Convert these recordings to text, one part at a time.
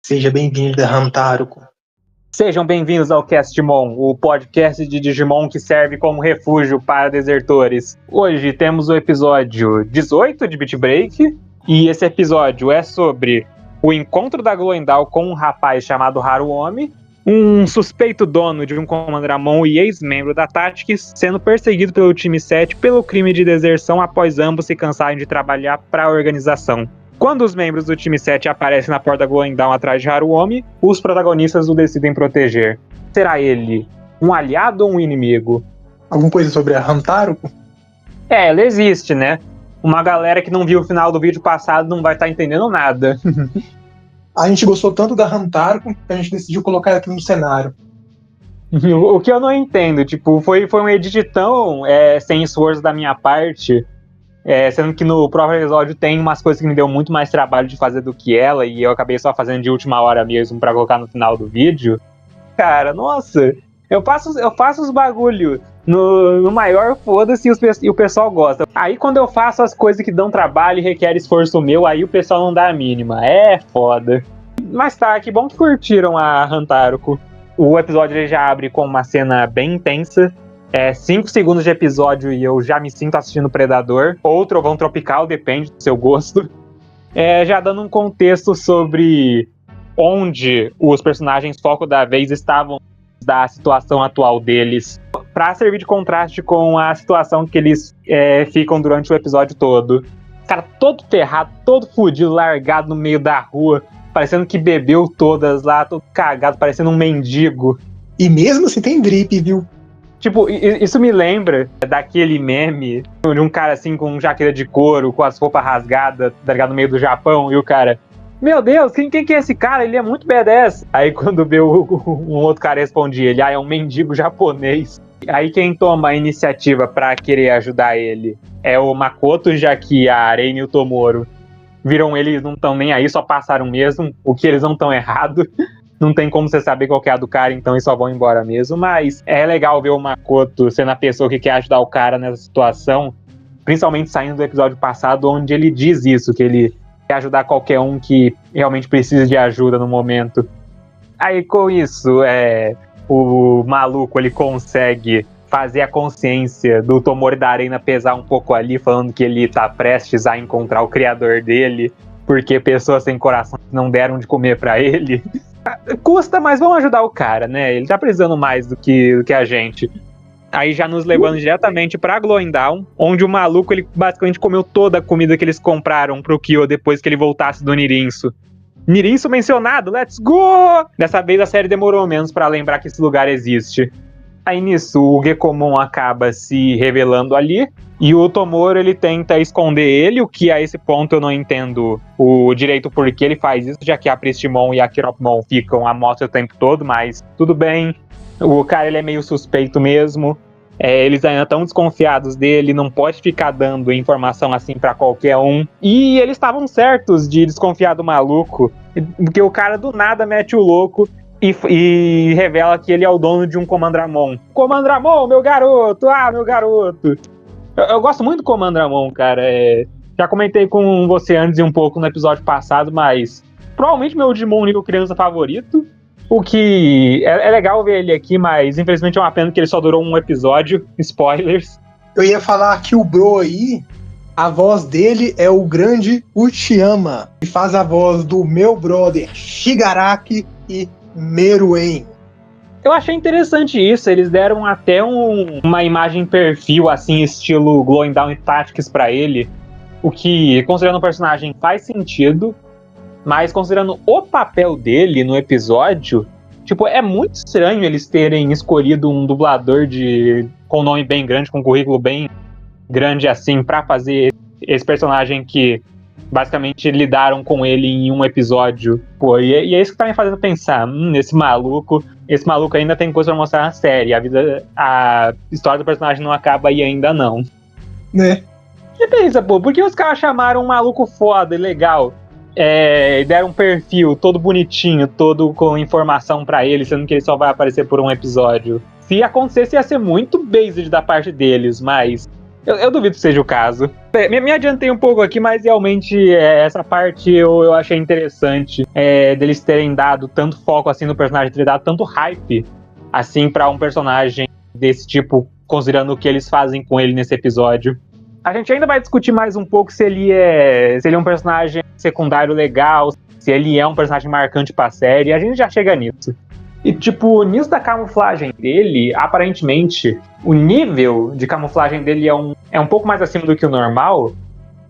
Seja bem-vindo, Rantaruco. Sejam bem-vindos ao Castmon, o podcast de Digimon que serve como refúgio para desertores. Hoje temos o episódio 18 de Beat Break, e esse episódio é sobre o encontro da Gloendal com um rapaz chamado Haruomi, um suspeito dono de um Commandramon e ex-membro da Tactics, sendo perseguido pelo time 7 pelo crime de deserção após ambos se cansarem de trabalhar para a organização. Quando os membros do time 7 aparecem na porta da Gloendal atrás de Haruomi, os protagonistas o decidem proteger. Será ele um aliado ou um inimigo? Alguma coisa sobre a Rantaruco? Ela existe, né? Uma galera que não viu o final do vídeo passado não vai estar entendendo nada. A gente gostou tanto da Rantaruco que a gente decidiu colocar ela aqui no cenário. O que eu não entendo, tipo, foi um edit tão sem esforço da minha parte, sendo que no próprio episódio tem umas coisas que me deu muito mais trabalho de fazer do que ela, e eu acabei só fazendo de última hora mesmo pra colocar no final do vídeo. Cara, nossa, eu faço os bagulho no maior foda-se e o pessoal gosta. Aí quando eu faço as coisas que dão trabalho e requer esforço meu, aí o pessoal não dá a mínima. É foda. Mas tá, que bom que curtiram a Rantaruco. O episódio ele já abre com uma cena bem intensa. 5 segundos de episódio e eu já me sinto assistindo Predador. Ou Trovão Tropical, depende do seu gosto. Já dando um contexto sobre onde os personagens foco da vez estavam da situação atual deles, pra servir de contraste com a situação que eles ficam durante o episódio todo. Cara, todo ferrado, todo fudido, largado no meio da rua, parecendo que bebeu todas lá, todo cagado, parecendo um mendigo. E mesmo assim tem drip, viu? Tipo, isso me lembra daquele meme de um cara assim com jaqueta de couro, com as roupas rasgadas, tá ligado, no meio do Japão, e o cara: meu Deus, quem que é esse cara? Ele é muito badass. Aí quando vê um outro cara respondia, ele: é um mendigo japonês. Aí quem toma a iniciativa pra querer ajudar ele é o Makoto, já que a Arene e o Tomoro viram eles não estão nem aí, só passaram mesmo, o que eles não estão errado. Não tem como você saber qual que é a do cara, então eles só vão embora mesmo. Mas é legal ver o Makoto sendo a pessoa que quer ajudar o cara nessa situação, principalmente saindo do episódio passado, onde ele diz isso, que ele quer ajudar qualquer um que realmente precisa de ajuda no momento. Aí com isso, o maluco ele consegue fazer a consciência do Tomori da Arena pesar um pouco ali, falando que ele tá prestes a encontrar o criador dele, porque pessoas sem coração não deram de comer pra ele. Custa, mas vamos ajudar o cara, né? Ele tá precisando mais do que a gente. Aí já nos levando diretamente pra Gloendal, onde o maluco ele basicamente comeu toda a comida que eles compraram pro Kyo depois que ele voltasse do Nirinso. Nirinso mencionado, let's go! Dessa vez a série demorou menos pra lembrar que esse lugar existe. Aí nisso o Gekomon acaba se revelando ali, e o Tomoro ele tenta esconder ele, o que a esse ponto eu não entendo o direito por que ele faz isso, já que a Pristimon e a Kiropmon ficam à mostra o tempo todo, mas tudo bem. O cara ele é meio suspeito mesmo, eles ainda estão desconfiados dele, não pode ficar dando informação assim pra qualquer um. E eles estavam certos de desconfiar do maluco, porque o cara do nada mete o louco e revela que ele é o dono de um Commandramon. Commandramon, meu garoto! Ah, meu garoto! Eu gosto muito do Commandramon, cara. Já comentei com você antes e um pouco no episódio passado, mas provavelmente meu Digimon nível criança favorito. O que é legal ver ele aqui, mas infelizmente é uma pena que ele só durou um episódio. Spoilers. Eu ia falar que o bro aí, a voz dele é o grande Uchiyama, que faz a voz do meu brother Shigaraki e Meruem. Eu achei interessante isso, eles deram até uma imagem perfil, assim, estilo Gloendal e Tactics pra ele, o que, considerando o personagem, faz sentido. Mas considerando o papel dele no episódio, tipo, é muito estranho eles terem escolhido um dublador com um nome bem grande, com um currículo bem grande assim, pra fazer esse personagem que basicamente lidaram com ele em um episódio. Pô, e é isso que tá me fazendo pensar, esse maluco ainda tem coisa pra mostrar na série, a história do personagem não acaba aí ainda não. Né? E pensa, pô, por que os caras chamaram um maluco foda e legal? Deram um perfil todo bonitinho, todo com informação pra ele, sendo que ele só vai aparecer por um episódio. Se acontecesse, ia ser muito based da parte deles, mas Eu duvido que seja o caso. Me adiantei um pouco aqui, mas realmente essa parte eu achei interessante. Deles terem dado tanto foco assim no personagem, terem dado tanto hype assim pra um personagem desse tipo, considerando o que eles fazem com ele nesse episódio. A gente ainda vai discutir mais um pouco se ele é um personagem secundário legal, se ele é um personagem marcante pra série. A gente já chega nisso. E, tipo, nisso da camuflagem dele, aparentemente, o nível de camuflagem dele é um pouco mais acima do que o normal,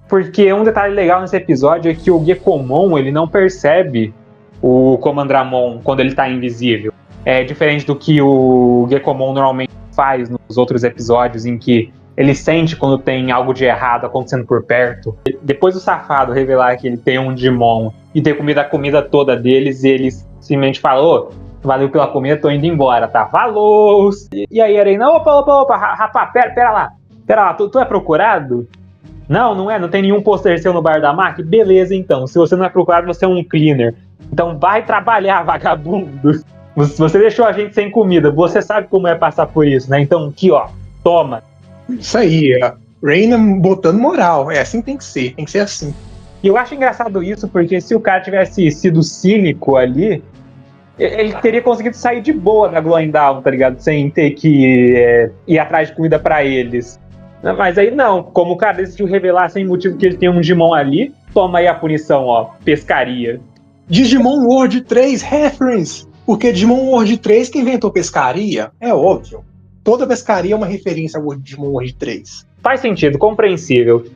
porque um detalhe legal nesse episódio é que o Gekomon, ele não percebe o Comandramon quando ele tá invisível. É diferente do que o Gekomon normalmente faz nos outros episódios, em que ele sente quando tem algo de errado acontecendo por perto. Depois do safado revelar que ele tem um Digimon e ter comido a comida toda deles, eles simplesmente falam: valeu pela comida, tô indo embora, tá? Falou! E aí, Arena, opa, rapaz, pera lá, tu é procurado? Não é, não tem nenhum pôster seu no bar da Mac? Beleza, então, se você não é procurado, você é um cleaner. Então vai trabalhar, vagabundo. Você deixou a gente sem comida, você sabe como é passar por isso, né? Então, aqui, ó, toma. Isso aí, a Reina botando moral, assim tem que ser assim. E eu acho engraçado isso, porque se o cara tivesse sido cínico ali, ele teria conseguido sair de boa da Glowing Dawn, tá ligado? Sem ter que ir atrás de comida pra eles. Mas aí não, como o cara decidiu revelar sem motivo que ele tem um Digimon ali, toma aí a punição, ó, pescaria. Digimon World 3 reference! Porque Digimon World 3 que inventou pescaria, é óbvio. Toda pescaria é uma referência ao Digimon World 3. Faz sentido, compreensível.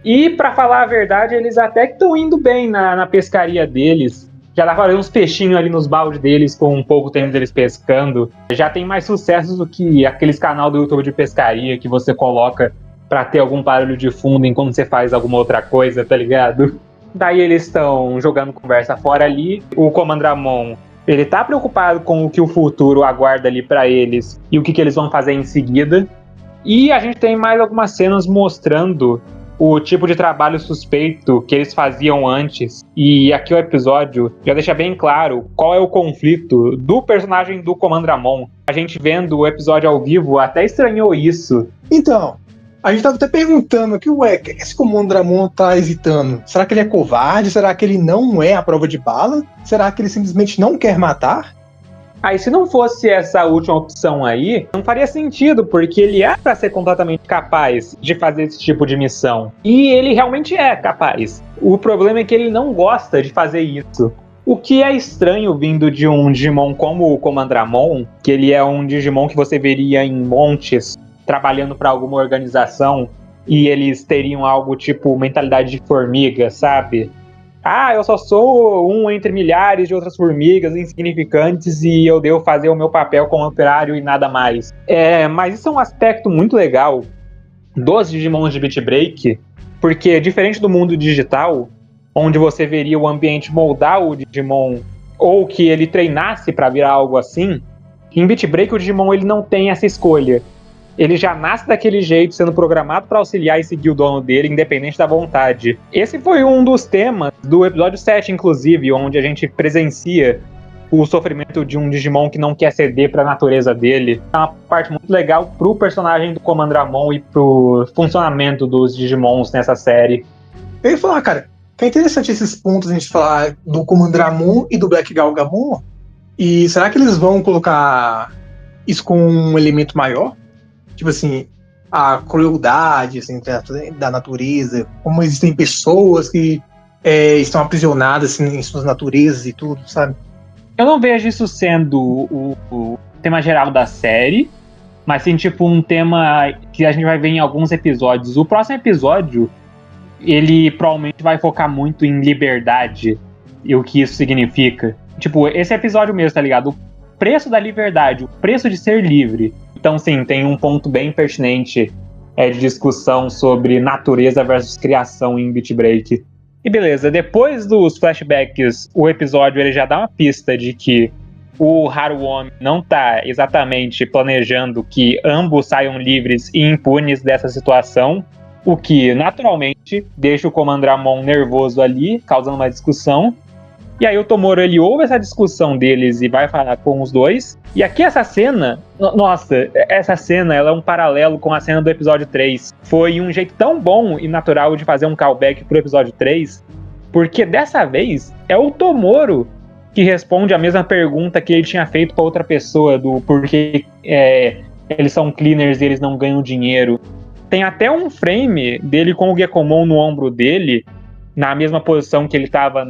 E pra falar a verdade, eles até que estão indo bem na pescaria deles. Já dá pra ver uns peixinhos ali nos baldes deles com um pouco tempo deles pescando. Já tem mais sucessos do que aqueles canal do YouTube de pescaria que você coloca pra ter algum barulho de fundo enquanto você faz alguma outra coisa, tá ligado? Daí eles estão jogando conversa fora ali. O Comandramon, ele tá preocupado com o que o futuro aguarda ali pra eles e o que eles vão fazer em seguida. E a gente tem mais algumas cenas mostrando o tipo de trabalho suspeito que eles faziam antes. E aqui o episódio já deixa bem claro qual é o conflito do personagem do Comandramon. A gente vendo o episódio ao vivo até estranhou isso. Então, a gente tava até perguntando aqui, esse Comandramon tá hesitando. Será que ele é covarde? Será que ele não é a prova de bala? Será que ele simplesmente não quer matar? Aí, se não fosse essa última opção aí, não faria sentido, porque ele é pra ser completamente capaz de fazer esse tipo de missão. E ele realmente é capaz. O problema é que ele não gosta de fazer isso. O que é estranho vindo de um Digimon como o Comandramon, que ele é um Digimon que você veria em montes, trabalhando pra alguma organização, e eles teriam algo tipo mentalidade de formiga, sabe? Eu só sou um entre milhares de outras formigas insignificantes e eu devo fazer o meu papel como operário e nada mais. Mas isso é um aspecto muito legal dos Digimons de Beat Break, porque diferente do mundo digital, onde você veria o ambiente moldar o Digimon ou que ele treinasse para virar algo assim, em Beat Break o Digimon ele não tem essa escolha. Ele já nasce daquele jeito, sendo programado para auxiliar e seguir o dono dele, independente da vontade. Esse foi um dos temas do episódio 7, inclusive, onde a gente presencia o sofrimento de um Digimon que não quer ceder para a natureza dele. É uma parte muito legal pro personagem do Comandramon e pro funcionamento dos Digimons nessa série. Eu ia falar, cara, que é interessante esses pontos a gente falar do Comandramon e do Black Galgamon. E será que eles vão colocar isso com um elemento maior? Tipo assim, a crueldade assim, da natureza, como existem pessoas que estão aprisionadas assim, em suas naturezas e tudo, sabe? Eu não vejo isso sendo o tema geral da série, mas sim tipo um tema que a gente vai ver em alguns episódios. O próximo episódio, ele provavelmente vai focar muito em liberdade e o que isso significa. Tipo, esse episódio mesmo, tá ligado? O preço da liberdade, o preço de ser livre. Então, sim, tem um ponto bem pertinente de discussão sobre natureza versus criação em Beat Break. E beleza, depois dos flashbacks, o episódio ele já dá uma pista de que o Haruomi não tá exatamente planejando que ambos saiam livres e impunes dessa situação, o que naturalmente deixa o Comandramon nervoso ali, causando uma discussão. E aí o Tomoro, ele ouve essa discussão deles e vai falar com os dois. E aqui essa cena, nossa, essa cena, ela é um paralelo com a cena do episódio 3. Foi um jeito tão bom e natural de fazer um callback pro episódio 3, porque dessa vez é o Tomoro que responde a mesma pergunta que ele tinha feito pra outra pessoa, do porquê eles são cleaners e eles não ganham dinheiro. Tem até um frame dele com o Gekomon no ombro dele, na mesma posição que ele tava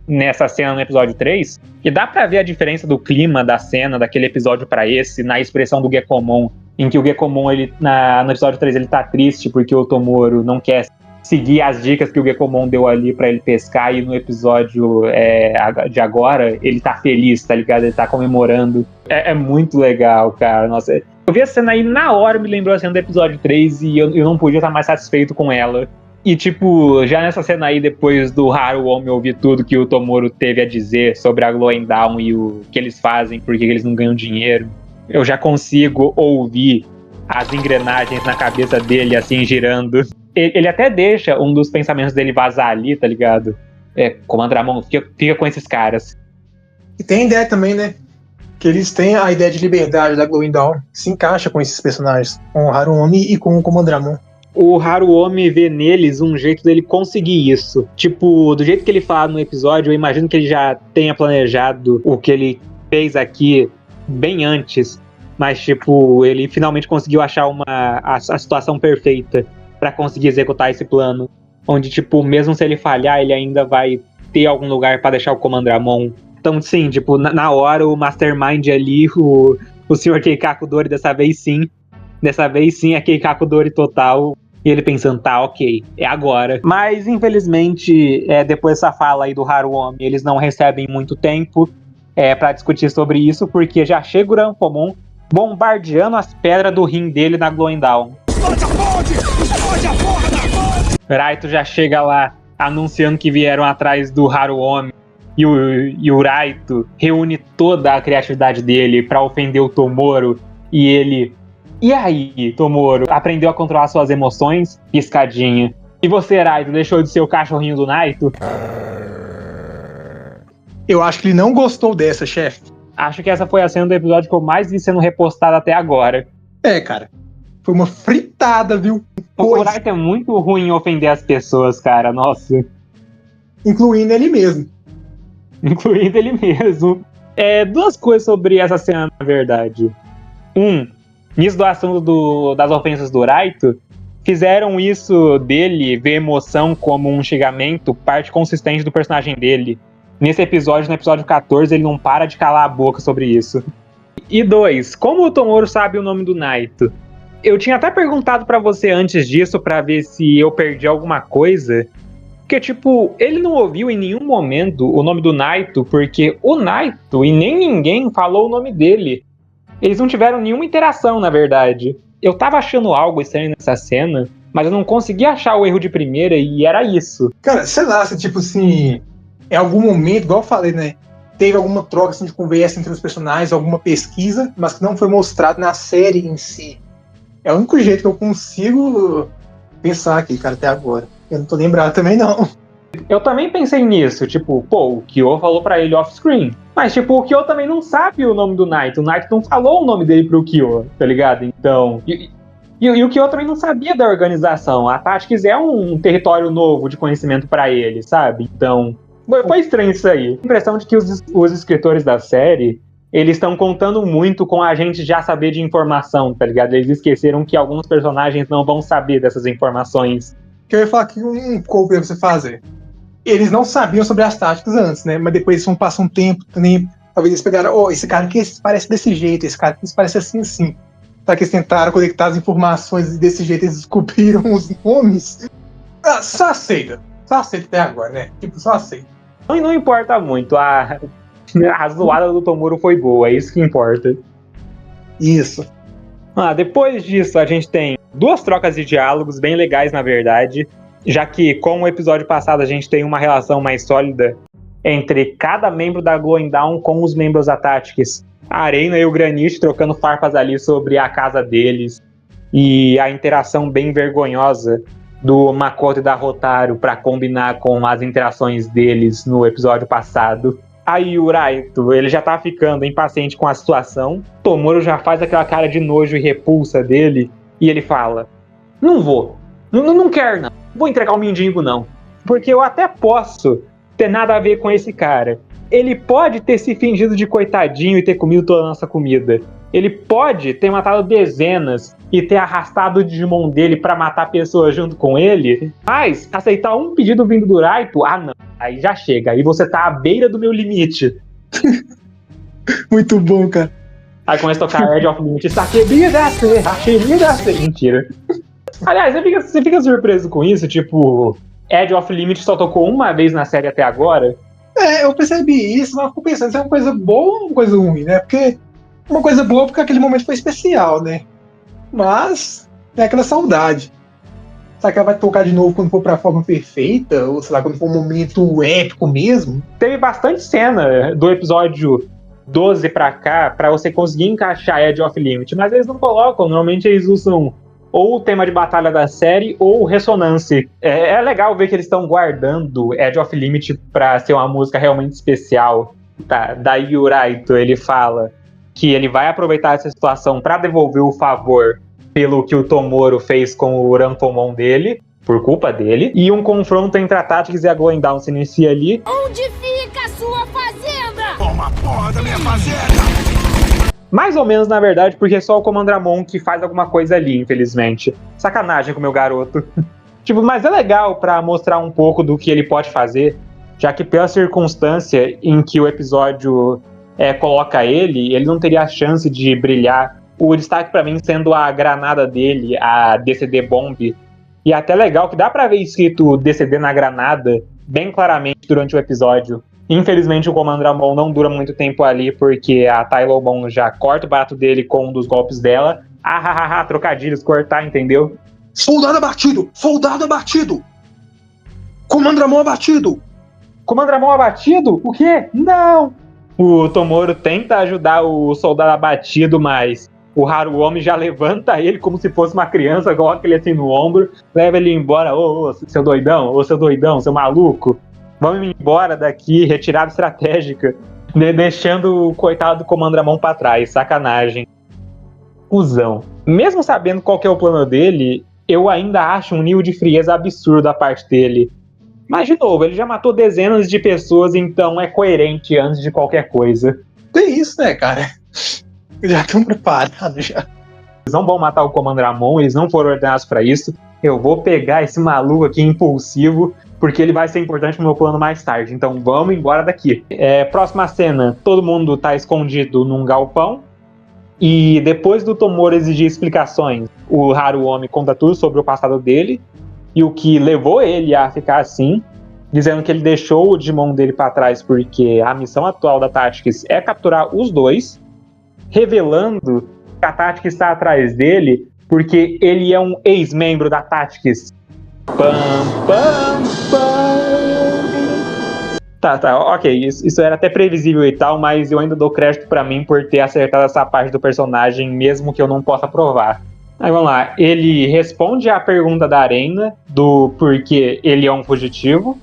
nessa cena no episódio 3, e dá pra ver a diferença do clima da cena, daquele episódio pra esse, na expressão do Gekomon, em que o Gekomon, no episódio 3, ele tá triste porque o Tomoro não quer seguir as dicas que o Gekomon deu ali pra ele pescar, e no episódio de agora, ele tá feliz, tá ligado? Ele tá comemorando. É muito legal, cara. Nossa, eu vi a cena aí, na hora me lembrou a cena do episódio 3 e eu não podia estar mais satisfeito com ela. E tipo, já nessa cena aí, depois do Haruomi ouvir tudo que o Tomoro teve a dizer sobre a Glowing Dawn e o que eles fazem, porque eles não ganham dinheiro, eu já consigo ouvir as engrenagens na cabeça dele, assim, girando. Ele até deixa um dos pensamentos dele vazar ali, tá ligado? Comandramon, fica com esses caras. E tem a ideia também, né? Que eles têm a ideia de liberdade da Glowing Dawn, que se encaixa com esses personagens, com o Haruomi e com o Comandramon. O Haruomi vê neles um jeito dele conseguir isso. Tipo, do jeito que ele fala no episódio, eu imagino que ele já tenha planejado o que ele fez aqui bem antes. Mas, tipo, ele finalmente conseguiu achar a situação perfeita pra conseguir executar esse plano. Onde, tipo, mesmo se ele falhar, ele ainda vai ter algum lugar pra deixar o Comandramon. Então, sim, tipo, na hora o Mastermind ali, o Sr. Keikaku Dori, dessa vez sim é Keikaku Dori total. E ele pensando, tá, ok, é agora. Mas, infelizmente, depois dessa fala aí do Haruomi, eles não recebem muito tempo pra discutir sobre isso, porque já chega o Ranpomon bombardeando as pedras do rim dele na Glowing Dawn. Explode a ponte! Explode a porta! Raito já chega lá, anunciando que vieram atrás do Haruomi. E o Raito reúne toda a criatividade dele pra ofender o Tomoro. E ele... E aí, Tomoro, aprendeu a controlar suas emoções? Piscadinha. E você, Raito, deixou de ser o cachorrinho do Naito? Eu acho que ele não gostou dessa, chefe. Acho que essa foi a cena do episódio que eu mais vi sendo repostada até agora. Cara. Foi uma fritada, viu? O Raito é muito ruim em ofender as pessoas, cara. Nossa. Incluindo ele mesmo. Duas coisas sobre essa cena, na verdade. Nisso do assunto das ofensas do Raito, fizeram isso dele ver emoção como um xingamento, parte consistente do personagem dele. Nesse episódio, no episódio 14, ele não para de calar a boca sobre isso. E 2, como o Tomoro sabe o nome do Naito? Eu tinha até perguntado pra você antes disso, pra ver se eu perdi alguma coisa. Porque, tipo, ele não ouviu em nenhum momento o nome do Naito, porque o Naito e nem ninguém falou o nome dele. Eles não tiveram nenhuma interação, na verdade. Eu tava achando algo estranho nessa cena, mas eu não conseguia achar o erro de primeira e era isso. Cara, sei lá, se tipo assim, em algum momento, igual eu falei, né? Teve alguma troca assim, de conversa entre os personagens, alguma pesquisa, mas que não foi mostrado na série em si. É o único jeito que eu consigo pensar aqui, cara, até agora. Eu não tô lembrado também, não. Eu também pensei nisso, tipo, o Kyo falou pra ele off-screen. Mas, tipo, o Kyo também não sabe o nome do Naito. O Naito não falou o nome dele pro Kyo, tá ligado? Então... E o Kyo também não sabia da organização. A Tactics é um território novo de conhecimento pra ele, sabe? Então... Foi estranho isso aí. A impressão de que os escritores da série, eles estão contando muito com a gente já saber de informação, tá ligado? Eles esqueceram que alguns personagens não vão saber dessas informações. Que eu ia falar que qual pra você fazer. Eles não sabiam sobre as táticas antes, né? Mas depois eles vão passar um tempo, também, talvez eles pegaram, esse cara aqui parece desse jeito, esse cara aqui parece assim. Só que eles tentaram conectar as informações e desse jeito eles descobriram os nomes. Só aceita até agora, né? Tipo, só aceita. Não importa muito, a zoada do Tomoro foi boa, é isso que importa. Isso. Depois disso, a gente tem 2 trocas de diálogos bem legais, na verdade, já que, como o episódio passado, a gente tem uma relação mais sólida entre cada membro da Glowing Dawn com os membros da Tactics. A Arena e o Granite trocando farpas ali sobre a casa deles, e a interação bem vergonhosa do Makoto e da Hotaru pra combinar com as interações deles no episódio passado. Aí o Raito, ele já tá ficando impaciente com a situação. Tomoro já faz aquela cara de nojo e repulsa dele. E ele fala, não vou, não quero não, vou entregar o mendigo não. Porque eu até posso ter nada a ver com esse cara. Ele pode ter se fingido de coitadinho e ter comido toda a nossa comida. Ele pode ter matado dezenas e ter arrastado o Digimon dele pra matar pessoas junto com ele. Mas aceitar um pedido vindo do Raito, não. Aí já chega, aí você tá à beira do meu limite. Muito bom, cara. Aí começa a tocar Edge of Limit. Mentira. Aliás, você fica surpreso com isso? Tipo, Edge of Limit só tocou uma vez na série até agora? Eu percebi isso, mas fico pensando se é uma coisa boa ou uma coisa ruim, né? Porque uma coisa boa porque aquele momento foi especial, né? Mas tem aquela saudade. Será que ela vai tocar de novo quando for pra forma perfeita? Ou sei lá, quando for um momento épico mesmo? Teve bastante cena do episódio 12 pra cá pra você conseguir encaixar Edge of Limit, mas eles não colocam. Normalmente eles usam ou o tema de batalha da série ou Ressonance. É legal ver que eles estão guardando Edge of Limit pra ser uma música realmente especial. Tá, daí o Raito, ele fala que ele vai aproveitar essa situação pra devolver o favor pelo que o Tomoro fez com o Rantomon dele, por culpa dele, e um confronto entre a Tactics e a Glowing Dawn se inicia ali. Onde fica a sua fazenda? Toma porra da minha fazenda! Mais ou menos, na verdade, porque é só o Comandramon que faz alguma coisa ali, infelizmente. Sacanagem com o meu garoto. Tipo, mas é legal pra mostrar um pouco do que ele pode fazer, já que pela circunstância em que o episódio coloca ele não teria a chance de brilhar. O destaque pra mim sendo a granada dele, a DCD Bomb. E até legal que dá pra ver escrito DCD na granada bem claramente durante o episódio. Infelizmente o Comandramon não dura muito tempo ali, porque a Tailobon já corta o barato dele com um dos golpes dela. Trocadilhos, cortar, entendeu? Soldado abatido! Soldado abatido! Comandramon abatido! Comandramon abatido? O quê? Não! O Tomoro tenta ajudar o soldado abatido, mas o Haruomi já levanta ele como se fosse uma criança, coloca ele assim no ombro, leva ele embora. Ô, seu doidão, seu maluco. Vamos embora daqui, retirada estratégica, deixando o coitado do Comandramon pra trás, sacanagem. Cusão. Mesmo sabendo qual que é o plano dele, eu ainda acho um nível de frieza absurdo da parte dele. Mas, de novo, ele já matou dezenas de pessoas, então é coerente antes de qualquer coisa. Tem isso, né, cara? Já estão preparados, já. Eles não vão matar o Comandramon, eles não foram ordenados pra isso. Eu vou pegar esse maluco aqui impulsivo, porque ele vai ser importante pro meu plano mais tarde. Então vamos embora daqui. Próxima cena, todo mundo tá escondido num galpão. E depois do Tomoro exigir explicações, o Haruomi conta tudo sobre o passado dele e o que levou ele a ficar assim, dizendo que ele deixou o Digimon dele pra trás porque a missão atual da Tactics é capturar os dois, revelando que a Tactics está atrás dele porque ele é um ex-membro da Tactics. Tá, ok, isso era até previsível e tal, mas eu ainda dou crédito pra mim por ter acertado essa parte do personagem, mesmo que eu não possa provar. Aí vamos lá, ele responde à pergunta da Arena, do porquê ele é um fugitivo,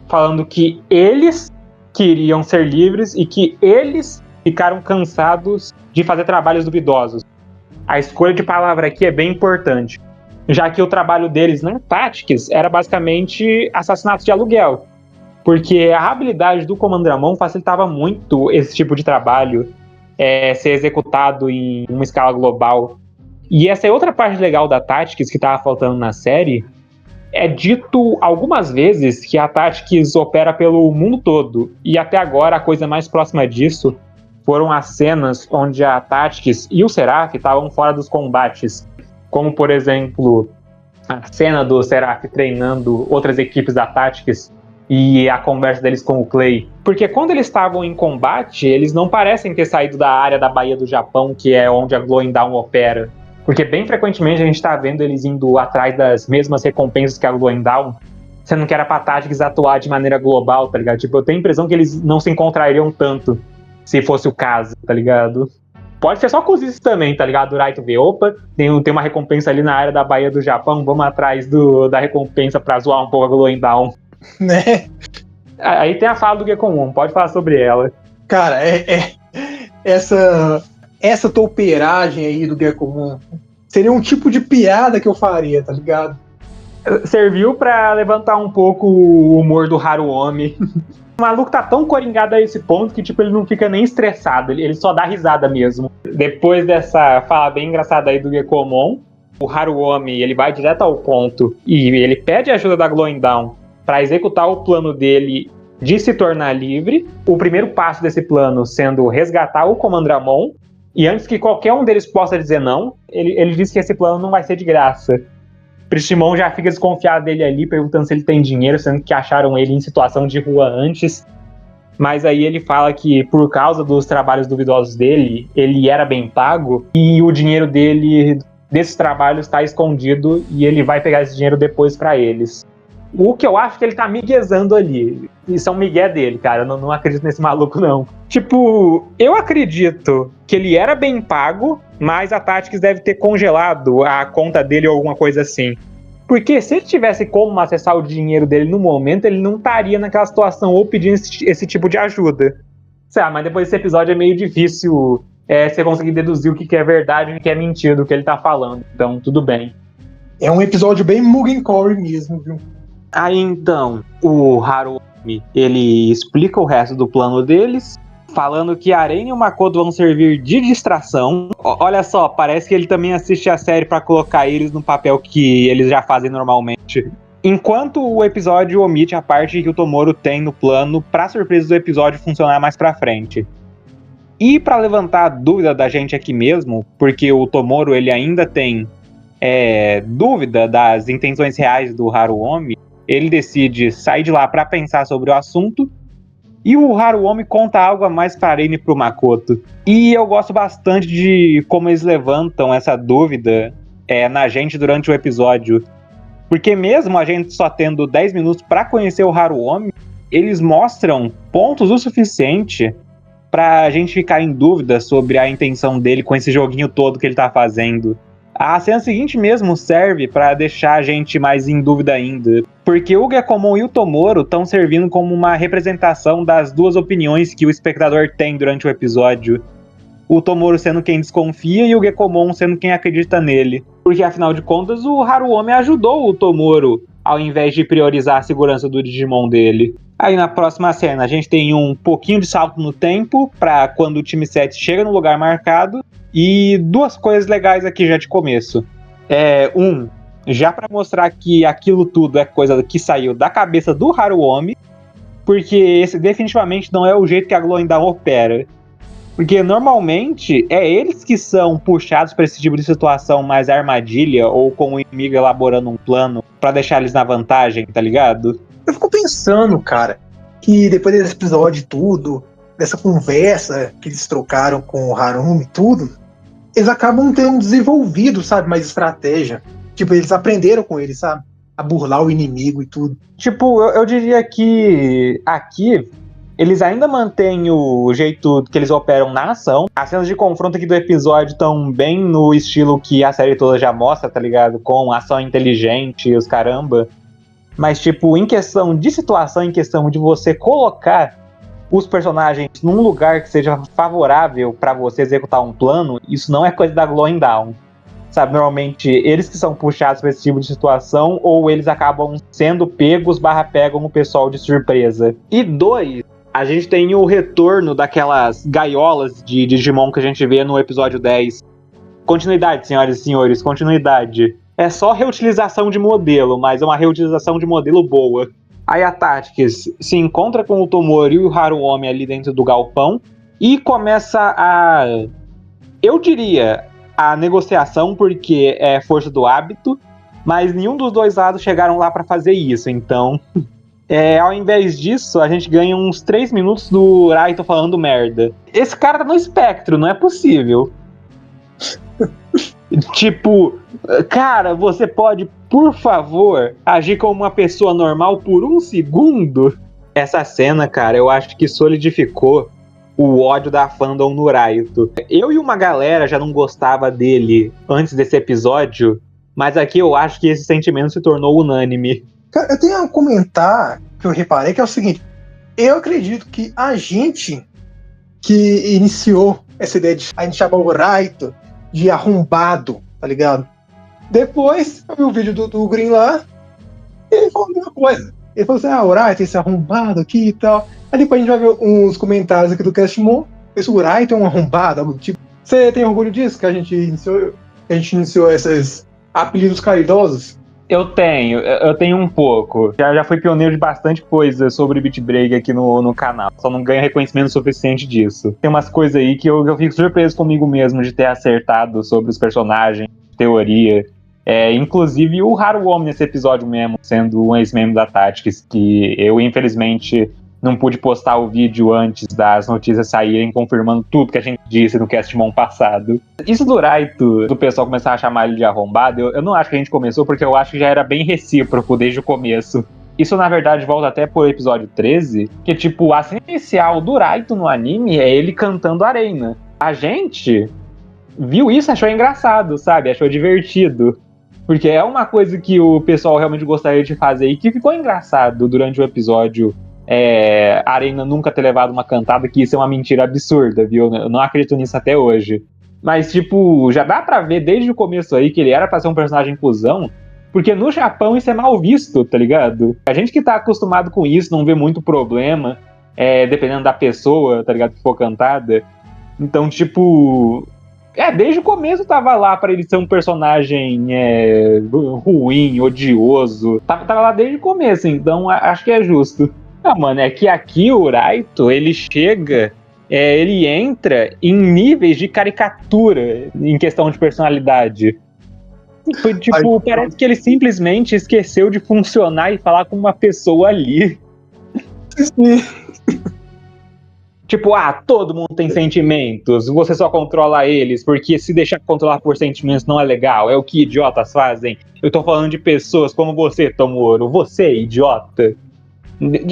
falando que eles queriam ser livres e que eles ficaram cansados de fazer trabalhos duvidosos. A escolha de palavra aqui é bem importante, já que o trabalho deles na Tactics era basicamente assassinatos de aluguel, porque a habilidade do Comandramon facilitava muito esse tipo de trabalho ser executado em uma escala global. E essa é outra parte legal da Tactics que estava faltando na série. É dito algumas vezes que a Tactics opera pelo mundo todo, e até agora a coisa mais próxima disso foram as cenas onde a Tactics e o Seraph estavam fora dos combates, como por exemplo a cena do Seraph treinando outras equipes da Tactics e a conversa deles com o Clay. Porque quando eles estavam em combate, eles não parecem ter saído da área da Baía do Japão, que é onde a Glowing Dawn opera. Porque bem frequentemente a gente tá vendo eles indo atrás das mesmas recompensas que a Glowing Dawn, sendo que era pra Tactics atuar de maneira global, tá ligado? Tipo, eu tenho a impressão que eles não se encontrariam tanto se fosse o caso, tá ligado? Pode ser só cozice também, tá ligado? O Raito vê, opa, tem uma recompensa ali na área da Baía do Japão, vamos atrás da recompensa pra zoar um pouco a Glowing Dawn. Né? Aí tem a fala do Gekomon, pode falar sobre ela. Cara, essa toupeiragem aí do Gekomon seria um tipo de piada que eu faria, tá ligado? Serviu pra levantar um pouco o humor do Haruomi. O maluco tá tão coringado a esse ponto que, tipo, ele não fica nem estressado, ele só dá risada mesmo. Depois dessa fala bem engraçada aí do Gekomon, o Haruomi, ele vai direto ao ponto e ele pede a ajuda da Glowing Dawn pra executar o plano dele de se tornar livre. O primeiro passo desse plano sendo resgatar o Comandramon, e antes que qualquer um deles possa dizer não, ele diz que esse plano não vai ser de graça. Pristimon já fica desconfiado dele ali, perguntando se ele tem dinheiro, sendo que acharam ele em situação de rua antes. Mas aí ele fala que por causa dos trabalhos duvidosos dele, ele era bem pago e o dinheiro dele, desses trabalhos, está escondido e ele vai pegar esse dinheiro depois pra eles. O que eu acho que ele tá miguezando ali. Isso é um migué dele, cara. Eu não acredito nesse maluco, não. Tipo, eu acredito que ele era bem pago, mas a Tactics deve ter congelado a conta dele ou alguma coisa assim. Porque se ele tivesse como acessar o dinheiro dele no momento, ele não estaria naquela situação ou pedindo esse tipo de ajuda. Mas depois desse episódio é meio difícil você conseguir deduzir o que é verdade e o que é mentira do que ele tá falando. Então, tudo bem. É um episódio bem Mugen Core mesmo, viu? Aí então, o Haruomi, ele explica o resto do plano deles, falando que Arene e o Makoto vão servir de distração. Olha só, parece que ele também assiste a série pra colocar eles no papel que eles já fazem normalmente. Enquanto o episódio omite a parte que o Tomoro tem no plano pra surpresa do episódio funcionar mais pra frente. E pra levantar a dúvida da gente aqui mesmo, porque o Tomoro ele ainda tem dúvida das intenções reais do Haruomi, ele decide sair de lá pra pensar sobre o assunto. E o Haruomi conta algo a mais pra Arene e pro Makoto. E eu gosto bastante de como eles levantam essa dúvida na gente durante o episódio. Porque mesmo a gente só tendo 10 minutos pra conhecer o Haruomi, eles mostram pontos o suficiente pra gente ficar em dúvida sobre a intenção dele com esse joguinho todo que ele tá fazendo. A cena seguinte mesmo serve pra deixar a gente mais em dúvida ainda, porque o Gekomon e o Tomoro estão servindo como uma representação das duas opiniões que o espectador tem durante o episódio. O Tomoro sendo quem desconfia e o Gekomon sendo quem acredita nele. Porque afinal de contas o Haruomi ajudou o Tomoro ao invés de priorizar a segurança do Digimon dele. Aí na próxima cena a gente tem um pouquinho de salto no tempo pra quando o time 7 chega no lugar marcado. E duas coisas legais aqui já de começo. Já pra mostrar que aquilo tudo é coisa que saiu da cabeça do Haruomi, porque esse definitivamente não é o jeito que a Glowing Dawn opera. Porque normalmente é eles que são puxados pra esse tipo de situação mais armadilha ou com o inimigo elaborando um plano pra deixar eles na vantagem, tá ligado? Eu fico pensando, cara, que depois desse episódio e tudo, dessa conversa que eles trocaram com o Haruomi e tudo, eles acabam tendo desenvolvido, sabe, mais estratégia. Tipo, eles aprenderam com ele, sabe? A burlar o inimigo e tudo. Tipo, eu diria que aqui eles ainda mantêm o jeito que eles operam na ação. As cenas de confronto aqui do episódio estão bem no estilo que a série toda já mostra, tá ligado? Com ação inteligente e os caramba. Mas, tipo, em questão de situação, em questão de você colocar os personagens num lugar que seja favorável pra você executar um plano, isso não é coisa da Glowing Dawn. Sabe, normalmente eles que são puxados pra esse tipo de situação, ou eles acabam sendo pegam o pessoal de surpresa. E 2, a gente tem o retorno daquelas gaiolas de Digimon que a gente vê no episódio 10. Continuidade, senhoras e senhores, continuidade. É só reutilização de modelo, mas é uma reutilização de modelo boa. Aí a Tactics se encontra com o Tomoro e o Haruomi ali dentro do galpão e começa eu diria, a negociação, porque é força do hábito, mas nenhum dos dois lados chegaram lá pra fazer isso, então ao invés disso, a gente ganha uns 3 minutos do Raito falando merda. Esse cara tá no espectro, não é possível. Tipo, cara, você pode, por favor, agir como uma pessoa normal por 1 segundo? Essa cena, cara, eu acho que solidificou o ódio da fandom no Raito. Eu e uma galera já não gostava dele antes desse episódio, mas aqui eu acho que esse sentimento se tornou unânime. Cara, eu tenho um comentário que eu reparei que é o seguinte: eu acredito que a gente que iniciou essa ideia de a gente chamar o Raito de arrombado, tá ligado? Depois eu vi o vídeo do Green lá e ele falou a mesma coisa. Ele falou assim: o Raito, esse arrombado aqui e tal. Aí depois a gente vai ver uns comentários aqui do Castmon. Esse Raito é um arrombado, algo do tipo. Você tem orgulho disso? Que a gente iniciou esses apelidos caridosos? Eu tenho um pouco. Já fui pioneiro de bastante coisa sobre Beat Break aqui no canal. Só não ganho reconhecimento suficiente disso. Tem umas coisas aí que eu fico surpreso comigo mesmo de ter acertado sobre os personagens, teoria. Inclusive o Haruomi nesse episódio mesmo, sendo um ex-membro da Tactics, que eu infelizmente não pude postar o vídeo antes das notícias saírem, confirmando tudo que a gente disse no Castmon passado. Isso do Raito, do pessoal começar a chamar ele de arrombado, eu não acho que a gente começou, porque eu acho que já era bem recíproco desde o começo. Isso, na verdade, volta até pro episódio 13, que, tipo, a cena inicial do Raito no anime é ele cantando Arena. A gente viu isso e achou engraçado, sabe? Achou divertido. Porque é uma coisa que o pessoal realmente gostaria de fazer e que ficou engraçado durante o episódio. A Arena nunca ter levado uma cantada, que isso é uma mentira absurda, viu? Eu não acredito nisso até hoje. Mas, tipo, já dá pra ver desde o começo aí que ele era pra ser um personagem cuzão, porque no Japão isso é mal visto, tá ligado? A gente que tá acostumado com isso não vê muito problema, dependendo da pessoa, tá ligado, que for cantada. Então, tipo... desde o começo tava lá pra ele ser um personagem ruim, odioso. Tava lá desde o começo, então acho que é justo. Mano, é que aqui o Raito, ele chega, ele entra em níveis de caricatura em questão de personalidade. Tipo, parece que ele simplesmente esqueceu de funcionar e falar com uma pessoa ali. Tipo, todo mundo tem sentimentos, você só controla eles, porque se deixar controlar por sentimentos não é legal, é o que idiotas fazem. Eu tô falando de pessoas como você, Tomoro, você, idiota.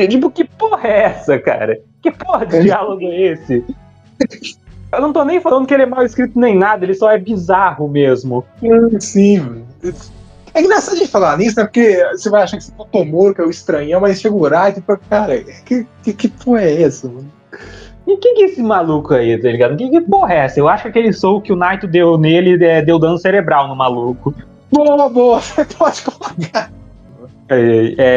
Tipo, que porra é essa, cara? Que porra de diálogo é esse? Eu não tô nem falando que ele é mal escrito nem nada, ele só é bizarro mesmo. Sim, mano. É engraçado de falar nisso, né? Porque você vai achar que você é o Tomoro, que é o estranhão, mas chega o Raito e fala, cara, que porra é essa, mano? E quem que é esse maluco aí, tá ligado? Que porra é essa? Eu acho que aquele soco que o Naito deu nele deu dano cerebral no maluco. Boa, você pode colocar.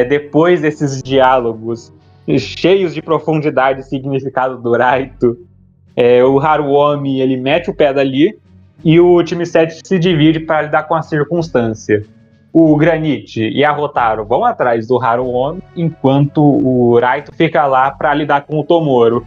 Depois desses diálogos cheios de profundidade e significado do Raito, o Haruomi, ele mete o pé dali e o time 7 se divide para lidar com a circunstância. O Granite e a Rotaro vão atrás do Haruomi, enquanto o Raito fica lá para lidar com o Tomoro.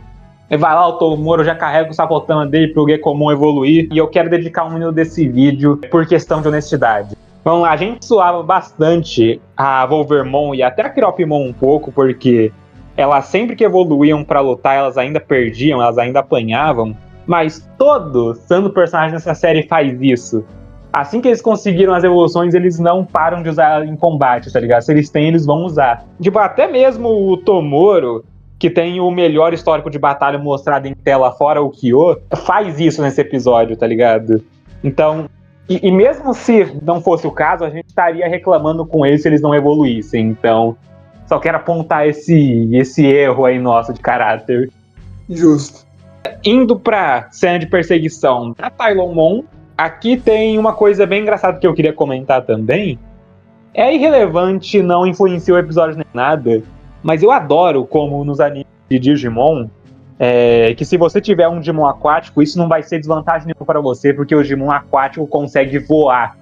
Vai lá, o Tomoro já carrega o Sapotama dele pro Gekomon evoluir, e eu quero dedicar um minuto desse vídeo por questão de honestidade. Vamos lá, a gente suava bastante a Wolvermon e até a Kiropimon um pouco, porque elas sempre que evoluíam pra lutar, elas ainda perdiam, elas ainda apanhavam, mas todo santo personagem nessa série faz isso. Assim que eles conseguiram as evoluções, eles não param de usar em combate, tá ligado? Se eles têm, eles vão usar. Tipo, até mesmo o Tomoro, que tem o melhor histórico de batalha mostrado em tela fora o Kyo, faz isso nesse episódio, tá ligado? Então... E mesmo se não fosse o caso, a gente estaria reclamando com eles se eles não evoluíssem. Então, só quero apontar esse erro aí nosso de caráter. Justo. Indo pra cena de perseguição da Tylonmon, aqui tem uma coisa bem engraçada que eu queria comentar também. É irrelevante, não influencia o episódio nem nada, mas eu adoro como nos animes de Digimon, que se você tiver um Digimon aquático, isso não vai ser desvantagem nenhuma para você, porque o Digimon aquático consegue voar.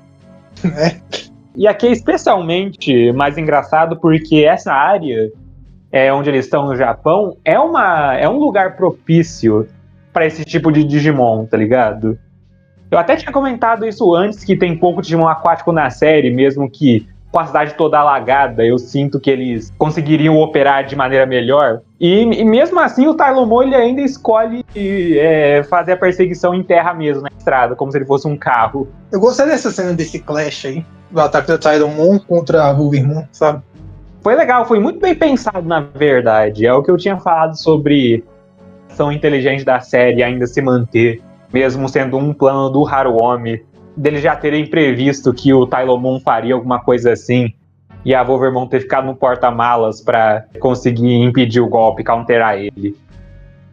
E aqui é especialmente mais engraçado porque essa área, onde eles estão no Japão, é um lugar propício para esse tipo de Digimon, tá ligado? Eu até tinha comentado isso antes, que tem pouco Digimon aquático na série, mesmo que com a cidade toda alagada, eu sinto que eles conseguiriam operar de maneira melhor. E mesmo assim, o Tylonmon, ele ainda escolhe fazer a perseguição em terra mesmo, na estrada, como se ele fosse um carro. Eu gostei dessa cena desse clash aí, do ataque do Tylonmon contra a Wolvermon, sabe? Foi legal, foi muito bem pensado, na verdade. É o que eu tinha falado sobre motivação inteligente da série ainda se manter, mesmo sendo um plano do Haruomi, dele já terem previsto que o Tylomun faria alguma coisa assim, e a Wolvermon ter ficado no porta-malas pra conseguir impedir o golpe, counterar ele.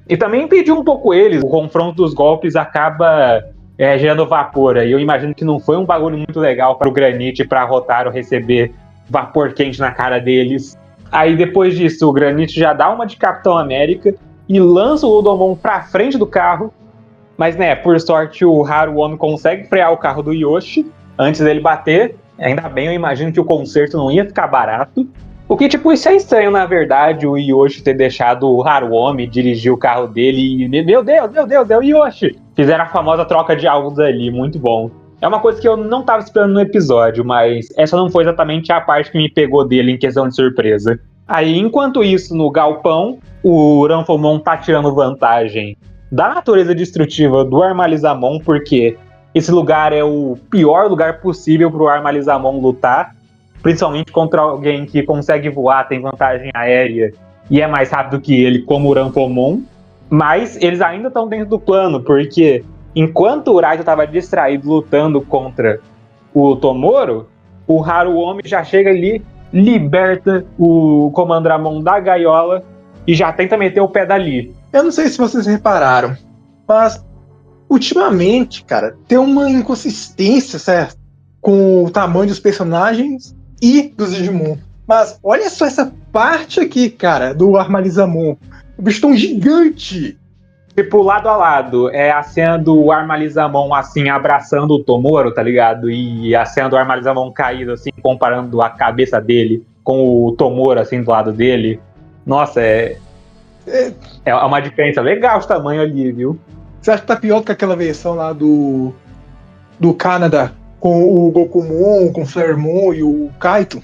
E também impedir um pouco eles, o confronto dos golpes acaba gerando vapor, e eu imagino que não foi um bagulho muito legal para o Granite e pra Rotaro receber vapor quente na cara deles. Aí depois disso, o Granite já dá uma de Capitão América e lança o Udomon pra frente do carro. Mas, né, por sorte o Haruomi consegue frear o carro do Yoshi antes dele bater. Ainda bem, eu imagino que o conserto não ia ficar barato. O que, tipo, isso é estranho, na verdade, o Yoshi ter deixado o Haruomi dirigir o carro dele e... Meu Deus, é o Yoshi! Fizeram a famosa troca de alvos ali, muito bom. É uma coisa que eu não tava esperando no episódio, mas essa não foi exatamente a parte que me pegou dele em questão de surpresa. Aí, enquanto isso, no galpão, o Ranfomon tá tirando vantagem da natureza destrutiva do Armalizamon, porque esse lugar é o pior lugar possível pro Armalizamon lutar, principalmente contra alguém que consegue voar, tem vantagem aérea e é mais rápido que ele, como o Ranfomon. Mas eles ainda estão dentro do plano, porque enquanto o Raito estava distraído lutando contra o Tomoro, o Haruomi já chega ali, liberta o Comandramon da gaiola e já tenta meter o pé dali. Eu não sei se vocês repararam, mas ultimamente, cara, tem uma inconsistência, certo? Com o tamanho dos personagens e dos Digimon. Mas olha só essa parte aqui, cara, do Armalizamon. O bicho tão gigante. Tipo, lado a lado, é a cena do Armalizamon, assim, abraçando o Tomoro, tá ligado? E a cena do Armalizamon caído, assim, comparando a cabeça dele com o Tomoro, assim, do lado dele. Nossa, é uma diferença legal de tamanho ali, viu? Você acha que tá pior do que aquela versão lá do Canadá, com o Gokumon, com o Flaremon e o Kaito?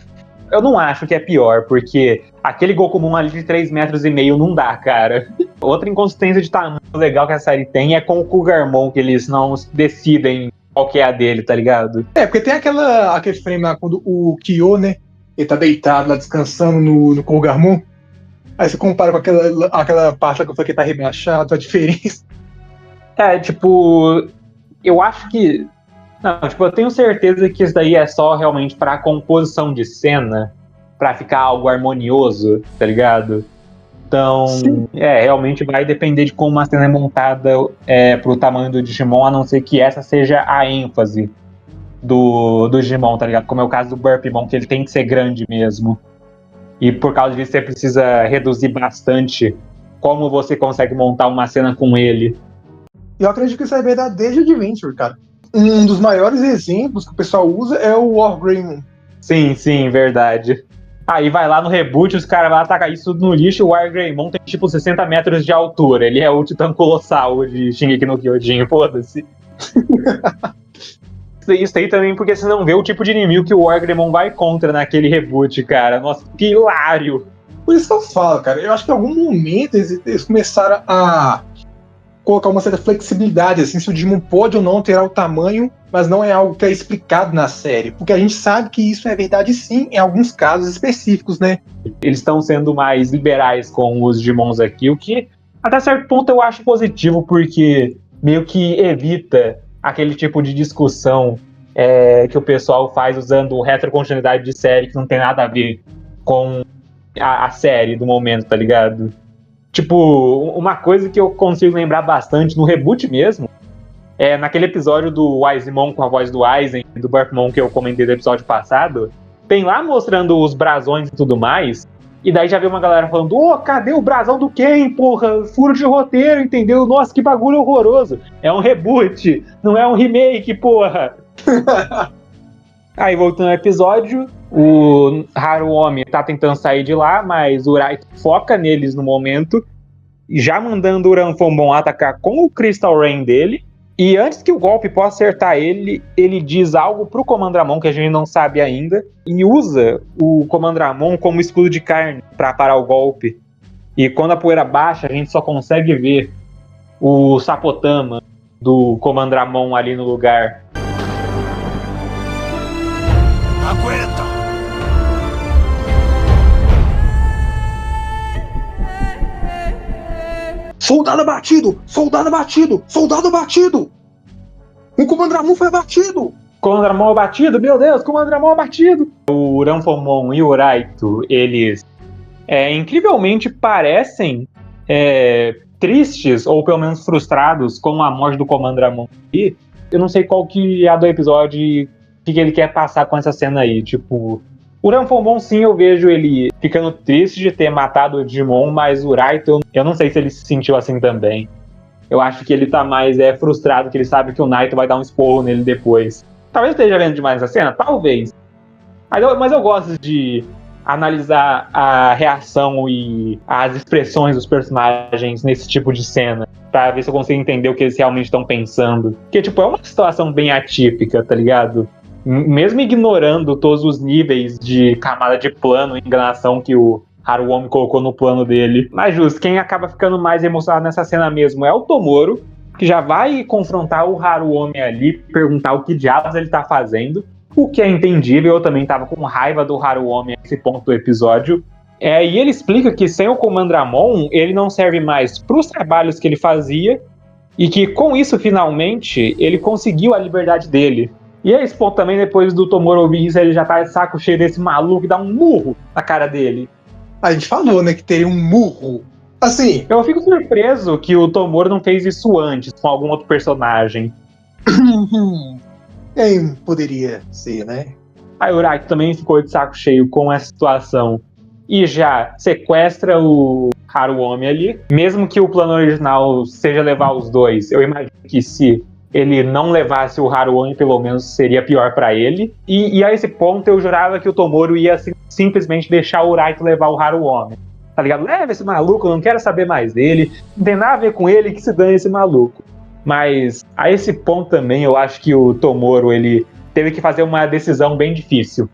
Eu não acho que é pior, porque aquele Gokumon ali de 3,5 metros não dá, cara. Outra inconsistência de tamanho legal que a série tem é com o Cougarmon, que eles não decidem qual que é a dele, tá ligado? Porque tem aquele frame lá, quando o Kyo, né, ele tá deitado lá, descansando no Cougarmon. Aí você compara com aquela parte lá que eu falei que tá rebaixado, a diferença. Tipo, eu acho que... Não, tipo, eu tenho certeza que isso daí é só realmente pra composição de cena, pra ficar algo harmonioso, tá ligado? Então, realmente vai depender de como a cena é montada pro tamanho do Digimon, a não ser que essa seja a ênfase do Digimon, tá ligado? Como é o caso do Burpmon, que ele tem que ser grande mesmo. E por causa disso você precisa reduzir bastante como você consegue montar uma cena com ele. Eu acredito que isso é verdade desde Adventure, cara. Um dos maiores exemplos que o pessoal usa é o Wargreymon. Sim, verdade. Aí vai lá no reboot, os caras vão atacar isso no lixo, o Wargreymon tem tipo 60 metros de altura. Ele é o titã colossal de Shingeki no Kyojin, foda-se. Isso aí também porque você não vê o tipo de inimigo que o Wargreymon vai contra naquele reboot, cara. Nossa, que hilário. Por isso que eu falo, cara, eu acho que em algum momento eles começaram a colocar uma certa flexibilidade, assim, se o Digimon pode ou não alterar o tamanho, mas não é algo que é explicado na série, porque a gente sabe que isso é verdade sim, em alguns casos específicos, né? Eles estão sendo mais liberais com os Digimons aqui, o que até certo ponto eu acho positivo, porque meio que evita aquele tipo de discussão que o pessoal faz usando retrocontinuidade de série que não tem nada a ver com a série do momento, tá ligado? Tipo, uma coisa que eu consigo lembrar bastante no reboot mesmo, naquele episódio do Wisemon com a voz do Aizen, do Burpmon que eu comentei no episódio passado, tem lá mostrando os brasões e tudo mais, e daí já vê uma galera falando, cadê o brasão do Ken, porra? Furo de roteiro, entendeu? Nossa, que bagulho horroroso. É um reboot, não é um remake, porra. Aí, voltando ao episódio, o Haruomi tá tentando sair de lá, mas o Raito foca neles no momento, já mandando o Ranfomon atacar com o Crystal Rain dele. E antes que o golpe possa acertar ele, ele diz algo pro Comandramon que a gente não sabe ainda, e usa o Comandramon como escudo de carne pra parar o golpe. E quando a poeira baixa, a gente só consegue ver o Sapotama do Comandramon ali no lugar. Aguenta! Soldado abatido! Soldado abatido! Soldado abatido! O Comandramon foi abatido! Comandramon abatido? Meu Deus, Comandramon abatido! O Uranfomon e o Raito, eles incrivelmente parecem tristes, ou pelo menos frustrados, com a morte do Comandramon. E eu não sei qual que é a do episódio e o que ele quer passar com essa cena aí. Tipo, o Uranfomon, sim, eu vejo ele ficando triste de ter matado o Digimon, mas o Raito, eu não sei se ele se sentiu assim também. Eu acho que ele tá mais frustrado, que ele sabe que o Naito vai dar um esporro nele depois. Talvez esteja vendo demais essa cena, talvez. Mas eu gosto de analisar a reação e as expressões dos personagens nesse tipo de cena, pra ver se eu consigo entender o que eles realmente estão pensando. Porque, tipo, é uma situação bem atípica, tá ligado? Mesmo ignorando todos os níveis de camada de plano e enganação que o Haruomi colocou no plano dele. Mas justo, quem acaba ficando mais emocionado nessa cena mesmo é o Tomoro, que já vai confrontar o Haruomi ali, perguntar o que diabos ele tá fazendo, o que é entendível. Eu também tava com raiva do Haruomi nesse ponto do episódio. E ele explica que sem o Comandramon, ele não serve mais pros trabalhos que ele fazia, e que com isso, finalmente, ele conseguiu a liberdade dele. E esse ponto também, depois do Tomoro ouvir isso, ele já tá de saco cheio desse maluco e dá um murro na cara dele. A gente falou, né, que teria um murro. Assim... Eu fico surpreso que o Tomoro não fez isso antes com algum outro personagem. Poderia ser, né? A Uraki também ficou de saco cheio com essa situação e já sequestra o Haruomi ali. Mesmo que o plano original seja levar os dois, eu imagino que se ele não levasse o Haruomi, pelo menos seria pior pra ele. E a esse ponto eu jurava que o Tomoro ia simplesmente deixar o Raito levar o Haruomi. Tá ligado? Leva esse maluco, eu não quero saber mais dele. Não tem nada a ver com ele, que se dane esse maluco. Mas a esse ponto também eu acho que o Tomoro, ele teve que fazer uma decisão bem difícil.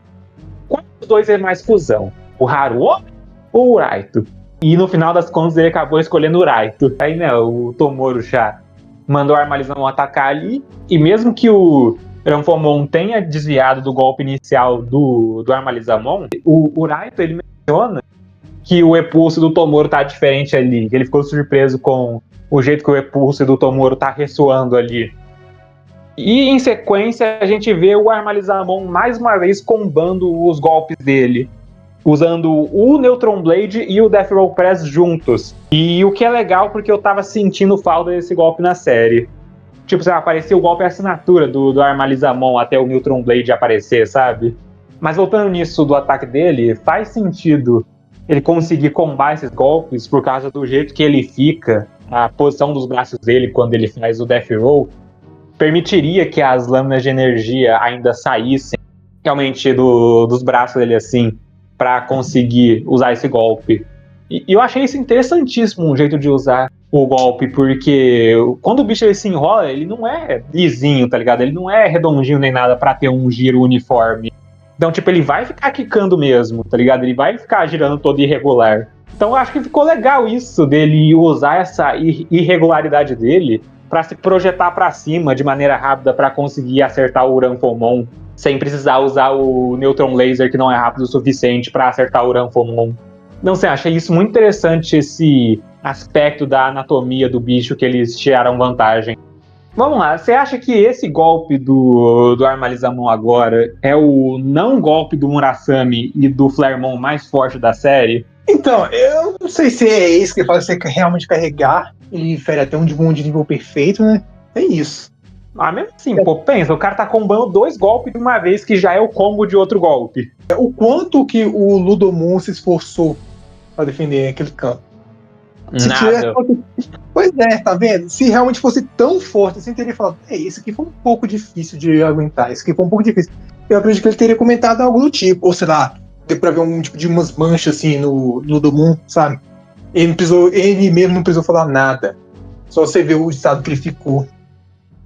Qual dos dois é mais cuzão? O Haruomi ou o Raito? E no final das contas ele acabou escolhendo o Raito. Aí, né, o Tomoro já mandou o Armalizamon atacar ali, e mesmo que o Uranfomon tenha desviado do golpe inicial do Armalizamon, o Raito, ele menciona que o Epulso do Tomoro tá diferente ali, que ele ficou surpreso com o jeito que o Epulso do Tomoro tá ressoando ali. E em sequência a gente vê o Armalizamon mais uma vez combando os golpes dele, usando o Neutron Blade e o Death Roll Press juntos. E o que é legal, porque eu tava sentindo falta desse golpe na série. Tipo, sei lá, aparecia o golpe assinatura do Armalizamon até o Neutron Blade aparecer, sabe? Mas voltando nisso do ataque dele, faz sentido ele conseguir combar esses golpes por causa do jeito que ele fica, a posição dos braços dele quando ele faz o Death Roll, permitiria que as lâminas de energia ainda saíssem realmente dos braços dele assim, para conseguir usar esse golpe. E eu achei isso interessantíssimo, um jeito de usar o golpe, porque quando o bicho ele se enrola, ele não é lisinho, tá ligado? Ele não é redondinho nem nada pra ter um giro uniforme. Então, tipo, ele vai ficar quicando mesmo, tá ligado? Ele vai ficar girando todo irregular. Então eu acho que ficou legal isso, dele usar essa irregularidade dele pra se projetar pra cima de maneira rápida pra conseguir acertar o Uranfomon, sem precisar usar o Neutron Laser, que não é rápido o suficiente para acertar o Uranfomon. Não sei, achei isso muito interessante, esse aspecto da anatomia do bicho que eles tiraram vantagem. Vamos lá, você acha que esse golpe do Armalizamon agora é o não golpe do Murasame e do Flaremon mais forte da série? Então, eu não sei se é isso que faz você realmente carregar e fere até um Digimon de nível perfeito, né? É isso. Ah, mesmo assim, pô, pensa, o cara tá combando 2 golpes de uma vez, que já é o combo de outro golpe. O quanto que o Ludomon se esforçou pra defender aquele campo. Nada. Pois é, tá vendo? Se realmente fosse tão forte, assim, teria falado, isso aqui foi um pouco difícil de aguentar, isso aqui foi um pouco difícil. Eu acredito que ele teria comentado algo do tipo, ou sei lá, deu pra ver um tipo de umas manchas assim no Ludomon, sabe? Ele mesmo não precisou falar nada. Só você ver o estado que ele ficou.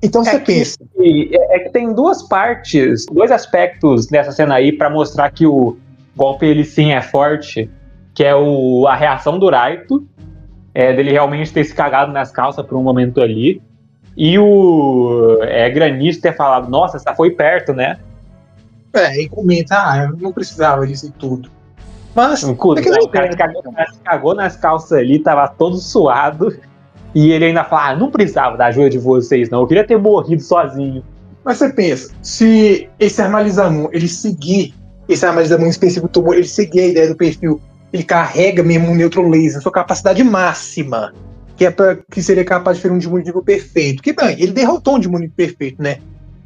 Então você pensa. Que tem 2 partes, 2 aspectos nessa cena aí pra mostrar que o golpe ele sim é forte, que é a reação do Raito, dele realmente ter se cagado nas calças por um momento ali, e o Granizo ter falado, nossa, essa foi perto, né? E comenta, eu não precisava disso e tudo. Mas o cara se cagou nas calças ali, tava todo suado. E ele ainda fala, não precisava da ajuda de vocês, não. Eu queria ter morrido sozinho. Mas você pensa, se esse Armalizamon, ele seguir, esse Armalizamon específico tomou, ele seguir a ideia do perfil, ele carrega mesmo um neutron laser, sua capacidade máxima, que seria capaz de ferir um demônio de nível perfeito. Que bem, ele derrotou um demônio perfeito, né?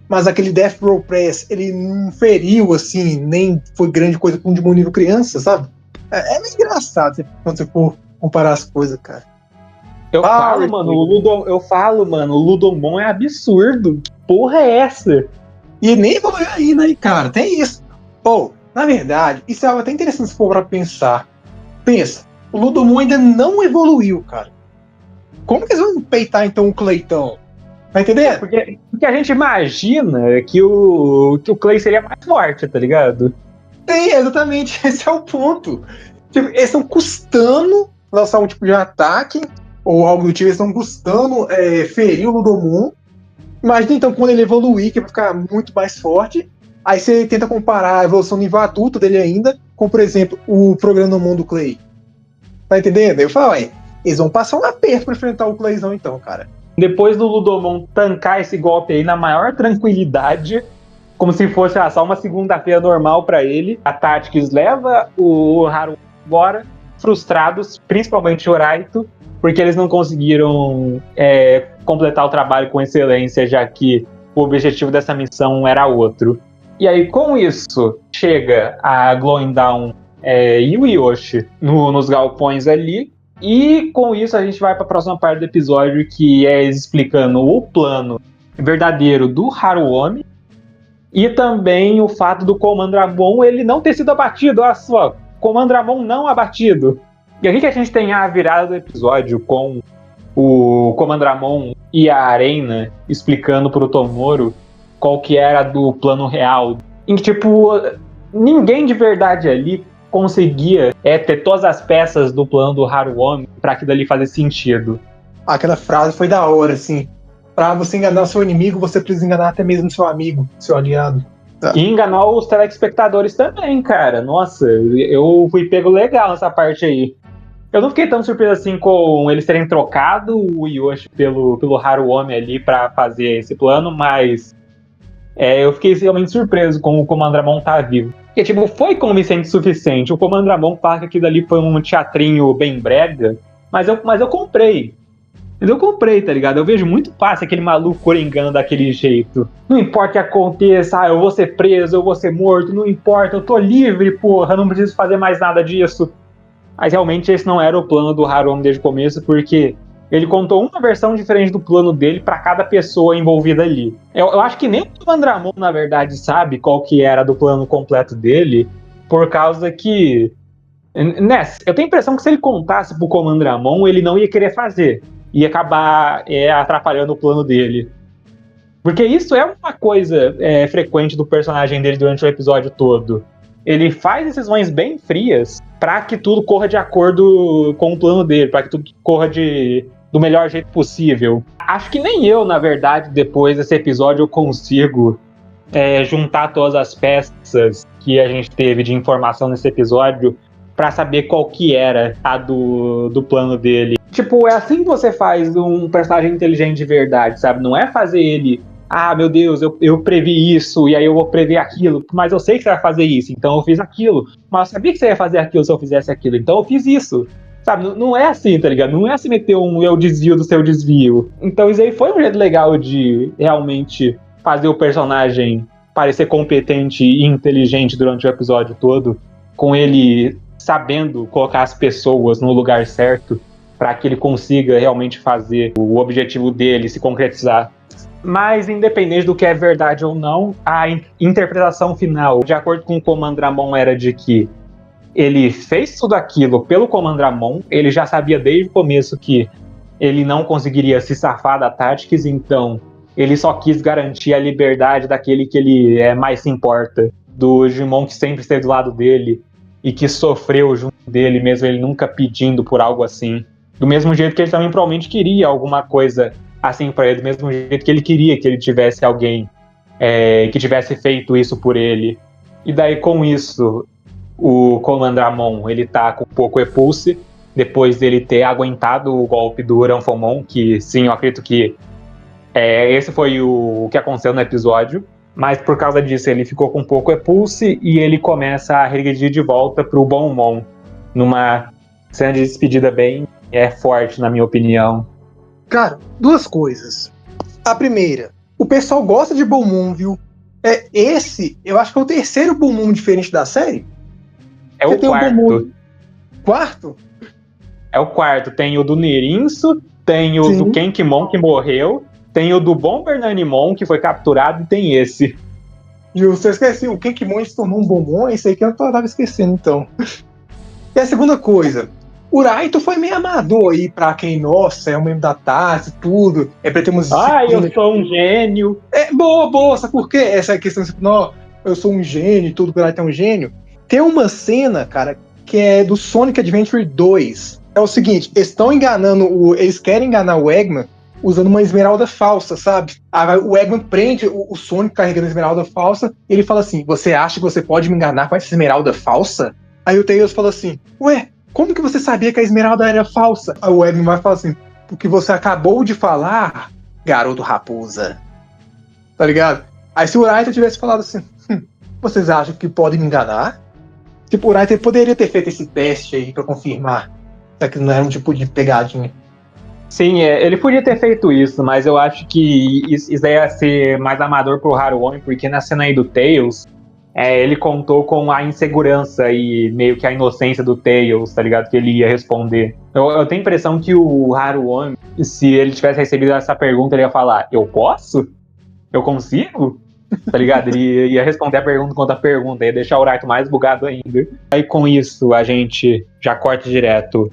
Mas aquele Death Row Press, ele não feriu, assim, nem foi grande coisa com um demônio nível criança, sabe? É meio engraçado quando você for comparar as coisas, cara. Eu falo, mano, o Ludomon é absurdo. Que porra é essa? E nem evoluiu ainda, né, cara? Tem isso. Na verdade, isso é algo até interessante se for pra pensar. Pensa, o Ludomon ainda não evoluiu, cara. Como que eles vão peitar, então, o Cleitão? Tá entendendo? Porque a gente imagina que o Clay seria mais forte, tá ligado? Sim, exatamente. Esse é o ponto. Tipo, eles estão custando lançar um tipo de ataque, ou algo do tipo, eles estão custando ferir o Ludomon. Imagina então quando ele evoluir, que vai ficar muito mais forte. Aí você tenta comparar a evolução nível adulto dele ainda com, por exemplo, o Programamon do Clay. Tá entendendo? Eu falo, eles vão passar um aperto pra enfrentar o Clayzão então, cara. Depois do Ludomon tancar esse golpe aí na maior tranquilidade, como se fosse só uma segunda-feira normal pra ele, a Tactics leva o Haru embora, frustrados, principalmente o Raito, porque eles não conseguiram completar o trabalho com excelência, já que o objetivo dessa missão era outro. E aí, com isso, chega a Glowing Dawn e o Yoshi nos galpões ali, e com isso a gente vai para a próxima parte do episódio, que é explicando o plano verdadeiro do Haruomi, e também o fato do Comandramon ele não ter sido abatido. Olha só, Comandramon não abatido. E aqui que a gente tem a virada do episódio com o Comandramon e a Arena explicando pro Tomoro qual que era do plano real. Em que, tipo, ninguém de verdade ali conseguia ter todas as peças do plano do Haruomi pra aquilo ali fazer sentido. Aquela frase foi da hora, assim. Pra você enganar seu inimigo, você precisa enganar até mesmo seu amigo, seu aliado. Tá. E enganar os telespectadores também, cara. Nossa, eu fui pego legal nessa parte aí. Eu não fiquei tão surpreso assim com eles terem trocado o Yoshi pelo Haruomi ali pra fazer esse plano, mas eu fiquei realmente surpreso com o Comandramon tá vivo. Porque, tipo, foi convincente o suficiente. O Comandramon fala que aquilo dali foi um teatrinho bem brega, mas eu comprei. Mas eu comprei, tá ligado? Eu vejo muito fácil aquele maluco coringando daquele jeito. Não importa o que aconteça, eu vou ser preso, eu vou ser morto, não importa, eu tô livre, porra, não preciso fazer mais nada disso. Mas realmente esse não era o plano do Haruomi desde o começo, porque ele contou uma versão diferente do plano dele pra cada pessoa envolvida ali. Eu acho que nem o Comandramon, na verdade, sabe qual que era do plano completo dele, por causa que... eu tenho a impressão que se ele contasse pro Comandramon, ele não ia querer fazer. Ia acabar atrapalhando o plano dele. Porque isso é uma coisa frequente do personagem dele durante o episódio todo. Ele faz decisões bem frias para que tudo corra de acordo com o plano dele, para que tudo corra do melhor jeito possível. Acho que nem eu, na verdade, depois desse episódio, eu consigo juntar todas as peças que a gente teve de informação nesse episódio para saber qual que era a do plano dele. Tipo, é assim que você faz um personagem inteligente de verdade, sabe? Não é fazer ele, meu Deus, eu previ isso, e aí eu vou prever aquilo, mas eu sei que você vai fazer isso, então eu fiz aquilo. Mas eu sabia que você ia fazer aquilo se eu fizesse aquilo, então eu fiz isso. Sabe, não é assim, tá ligado? Não é assim meter eu desvio do seu desvio. Então isso aí foi um jeito legal de realmente fazer o personagem parecer competente e inteligente durante o episódio todo, com ele sabendo colocar as pessoas no lugar certo para que ele consiga realmente fazer o objetivo dele se concretizar. Mas, independente do que é verdade ou não, a interpretação final, de acordo com o Comandramon, era de que ele fez tudo aquilo pelo Comandramon, ele já sabia desde o começo que ele não conseguiria se safar da Tactics, então ele só quis garantir a liberdade daquele que ele mais se importa, do Digimon que sempre esteve do lado dele e que sofreu junto dele, mesmo ele nunca pedindo por algo assim. Do mesmo jeito que ele também provavelmente queria alguma coisa assim pra ele, do mesmo jeito que ele queria que ele tivesse alguém que tivesse feito isso por ele. E daí, com isso, o Comandramon, ele tá com um pouco repulse, depois dele ter aguentado o golpe do Uranfomon, que sim, eu acredito que esse foi o que aconteceu no episódio, mas por causa disso ele ficou com pouco repulse e ele começa a regredir de volta pro Bonmon, numa cena de despedida bem forte, na minha opinião. Cara, duas coisas. A primeira, o pessoal gosta de Bonmon, viu? Esse, eu acho que é o terceiro Bonmon diferente da série. É o quarto. Quarto? É o quarto. Tem o do Nerinço, tem o do Kenkimon que morreu, tem o do Bombernanimon que foi capturado e tem esse. Justo, eu esqueci. O Kenkimon se tornou um Bonmon, esse aí que eu tava esquecendo, então. E a segunda coisa, o Raito foi meio amador aí pra quem, nossa, é um membro da TAS e tudo. Pra ter umas... eu sou um gênio. Boa, sabe por quê? Essa questão assim, não, eu sou um gênio e tudo, o Raito é um gênio. Tem uma cena, cara, que é do Sonic Adventure 2. É o seguinte, eles querem enganar o Eggman usando uma esmeralda falsa, sabe? Aí o Eggman prende o Sonic carregando a esmeralda falsa e ele fala assim, você acha que você pode me enganar com essa esmeralda falsa? Aí o Tails fala assim, ué, como que você sabia que a esmeralda era falsa? Aí o Eggman vai falar assim, porque você acabou de falar, garoto raposa. Tá ligado? Aí se o Raito tivesse falado assim, vocês acham que podem me enganar? Tipo, o Raito poderia ter feito esse teste aí pra confirmar. Só que não era um tipo de pegadinha. Sim, ele podia ter feito isso, mas eu acho que isso ia ser mais amador pro Haruomi, porque na cena aí do Tails, ele contou com a insegurança e meio que a inocência do Tails, tá ligado? Que ele ia responder. Eu tenho a impressão que o Haruomi, se ele tivesse recebido essa pergunta, ele ia falar, eu posso? Eu consigo? Tá ligado? Ele ia responder a pergunta contra a pergunta, ia deixar o Raito mais bugado ainda. Aí com isso, a gente já corta direto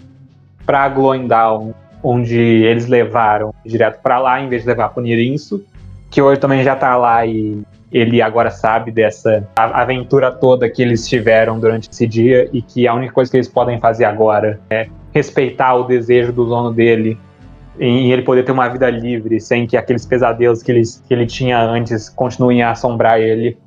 pra Glowing Dawn, onde eles levaram direto pra lá, em vez de levar pro Nerinço, que hoje também já tá lá e ele agora sabe dessa aventura toda que eles tiveram durante esse dia e que a única coisa que eles podem fazer agora é respeitar o desejo do dono dele e ele poder ter uma vida livre sem que aqueles pesadelos que ele tinha antes continuem a assombrar ele.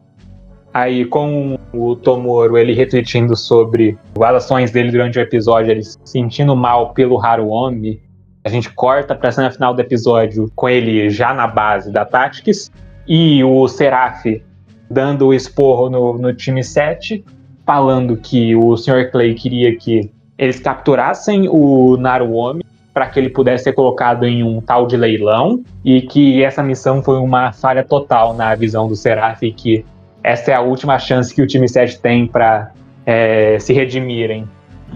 Aí com o Tomoro, ele refletindo sobre as ações dele durante o episódio, ele se sentindo mal pelo Haruomi, a gente corta pra cena final do episódio com ele já na base da Tactics e o Seraph dando o esporro no time 7, falando que o Sr. Clay queria que eles capturassem o Naruomi para que ele pudesse ser colocado em um tal de leilão e que essa missão foi uma falha total na visão do Seraph e que essa é a última chance que o time 7 tem para se redimirem.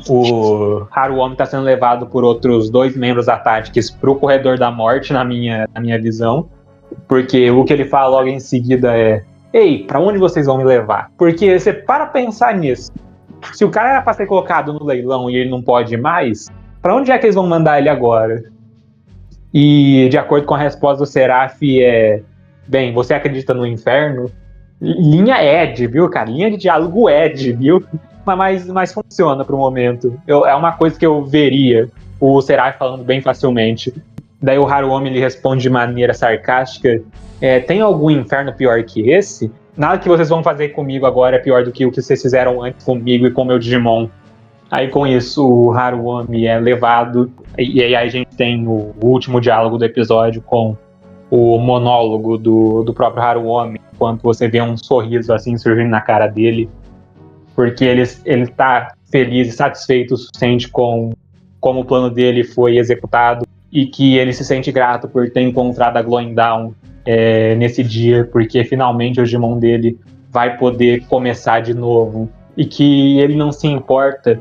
O Haruomi está sendo levado por outros 2 membros da Tactics para o Corredor da Morte, na minha visão, porque o que ele fala logo em seguida é: ei, para onde vocês vão me levar? Porque você para pensar nisso, se o cara era para ser colocado no leilão e ele não pode mais, para onde é que eles vão mandar ele agora? E de acordo com a resposta do Seraph bem, você acredita no inferno? Linha Ed, viu, cara? Linha de diálogo Ed, viu? Mas funciona pro momento. É uma coisa que eu veria o Seraph falando bem facilmente. Daí o Haruomi ele responde de maneira sarcástica: tem algum inferno pior que esse? Nada que vocês vão fazer comigo agora é pior do que o que vocês fizeram antes comigo e com o meu Digimon. Aí com isso o Haruomi é levado, e aí a gente tem o último diálogo do episódio com o monólogo do próprio Haruomi, enquanto você vê um sorriso assim surgindo na cara dele, porque ele tá feliz e satisfeito o suficiente com como o plano dele foi executado e que ele se sente grato por ter encontrado a Glowing Dawn nesse dia, porque finalmente o Digimon dele vai poder começar de novo e que ele não se importa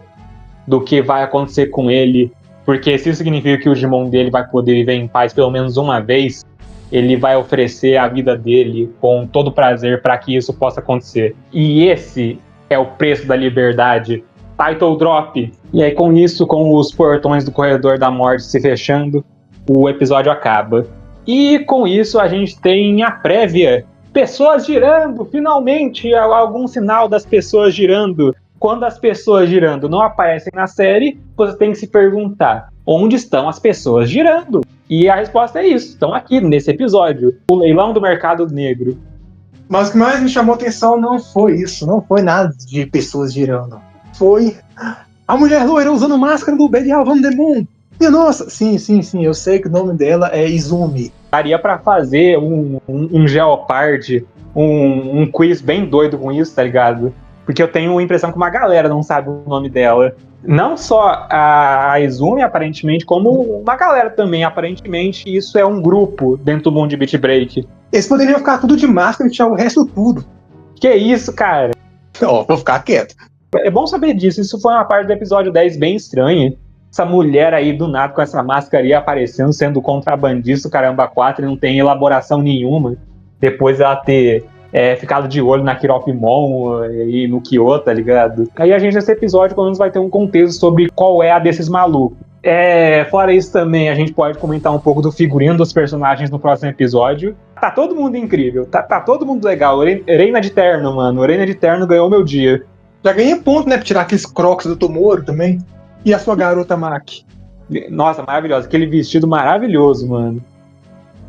do que vai acontecer com ele, porque se isso significa que o Digimon dele vai poder viver em paz pelo menos uma vez, ele vai oferecer a vida dele com todo prazer para que isso possa acontecer. E esse é o preço da liberdade. Title Drop. E aí com isso, com os portões do Corredor da Morte se fechando, o episódio acaba. E com isso a gente tem a prévia. Pessoas girando, finalmente algum sinal das pessoas girando. Quando as pessoas girando não aparecem na série, você tem que se perguntar: onde estão as pessoas girando? E a resposta é isso, estão aqui nesse episódio. O leilão do mercado negro. Mas o que mais me chamou a atenção não foi isso, não foi nada de pessoas girando. Foi A mulher loira usando máscara do Belial Van der Moon. Minha nossa, sim, eu sei que o nome dela é Izumi. Daria pra fazer um Geopard, um quiz bem doido com isso, tá ligado? Porque eu tenho a impressão que uma galera não sabe o nome dela. Não só a Izumi, aparentemente, como uma galera também. Aparentemente, isso é um grupo dentro do mundo de Beat Break. Eles poderiam ficar tudo de máscara e tirar o resto tudo. Que isso, cara? Ó, vou ficar quieto. É bom saber disso. Isso foi uma parte do episódio 10 bem estranha. Essa mulher aí do nada com essa máscara aí aparecendo, sendo contrabandista, caramba, 4, e não tem elaboração nenhuma. Depois ela ter ficado de olho na Kiropimon e no Kyo, tá ligado? Aí a gente nesse episódio pelo menos vai ter um contexto sobre qual é a desses malucos. Fora isso também, a gente pode comentar um pouco do figurino dos personagens no próximo episódio. Tá todo mundo incrível, tá todo mundo legal. Reina de Terno, mano. Reina de Terno ganhou meu dia. Já ganhei ponto, né, pra tirar aqueles crocs do Tomoro também. E a sua garota Maki? Nossa, maravilhosa. Aquele vestido maravilhoso, mano.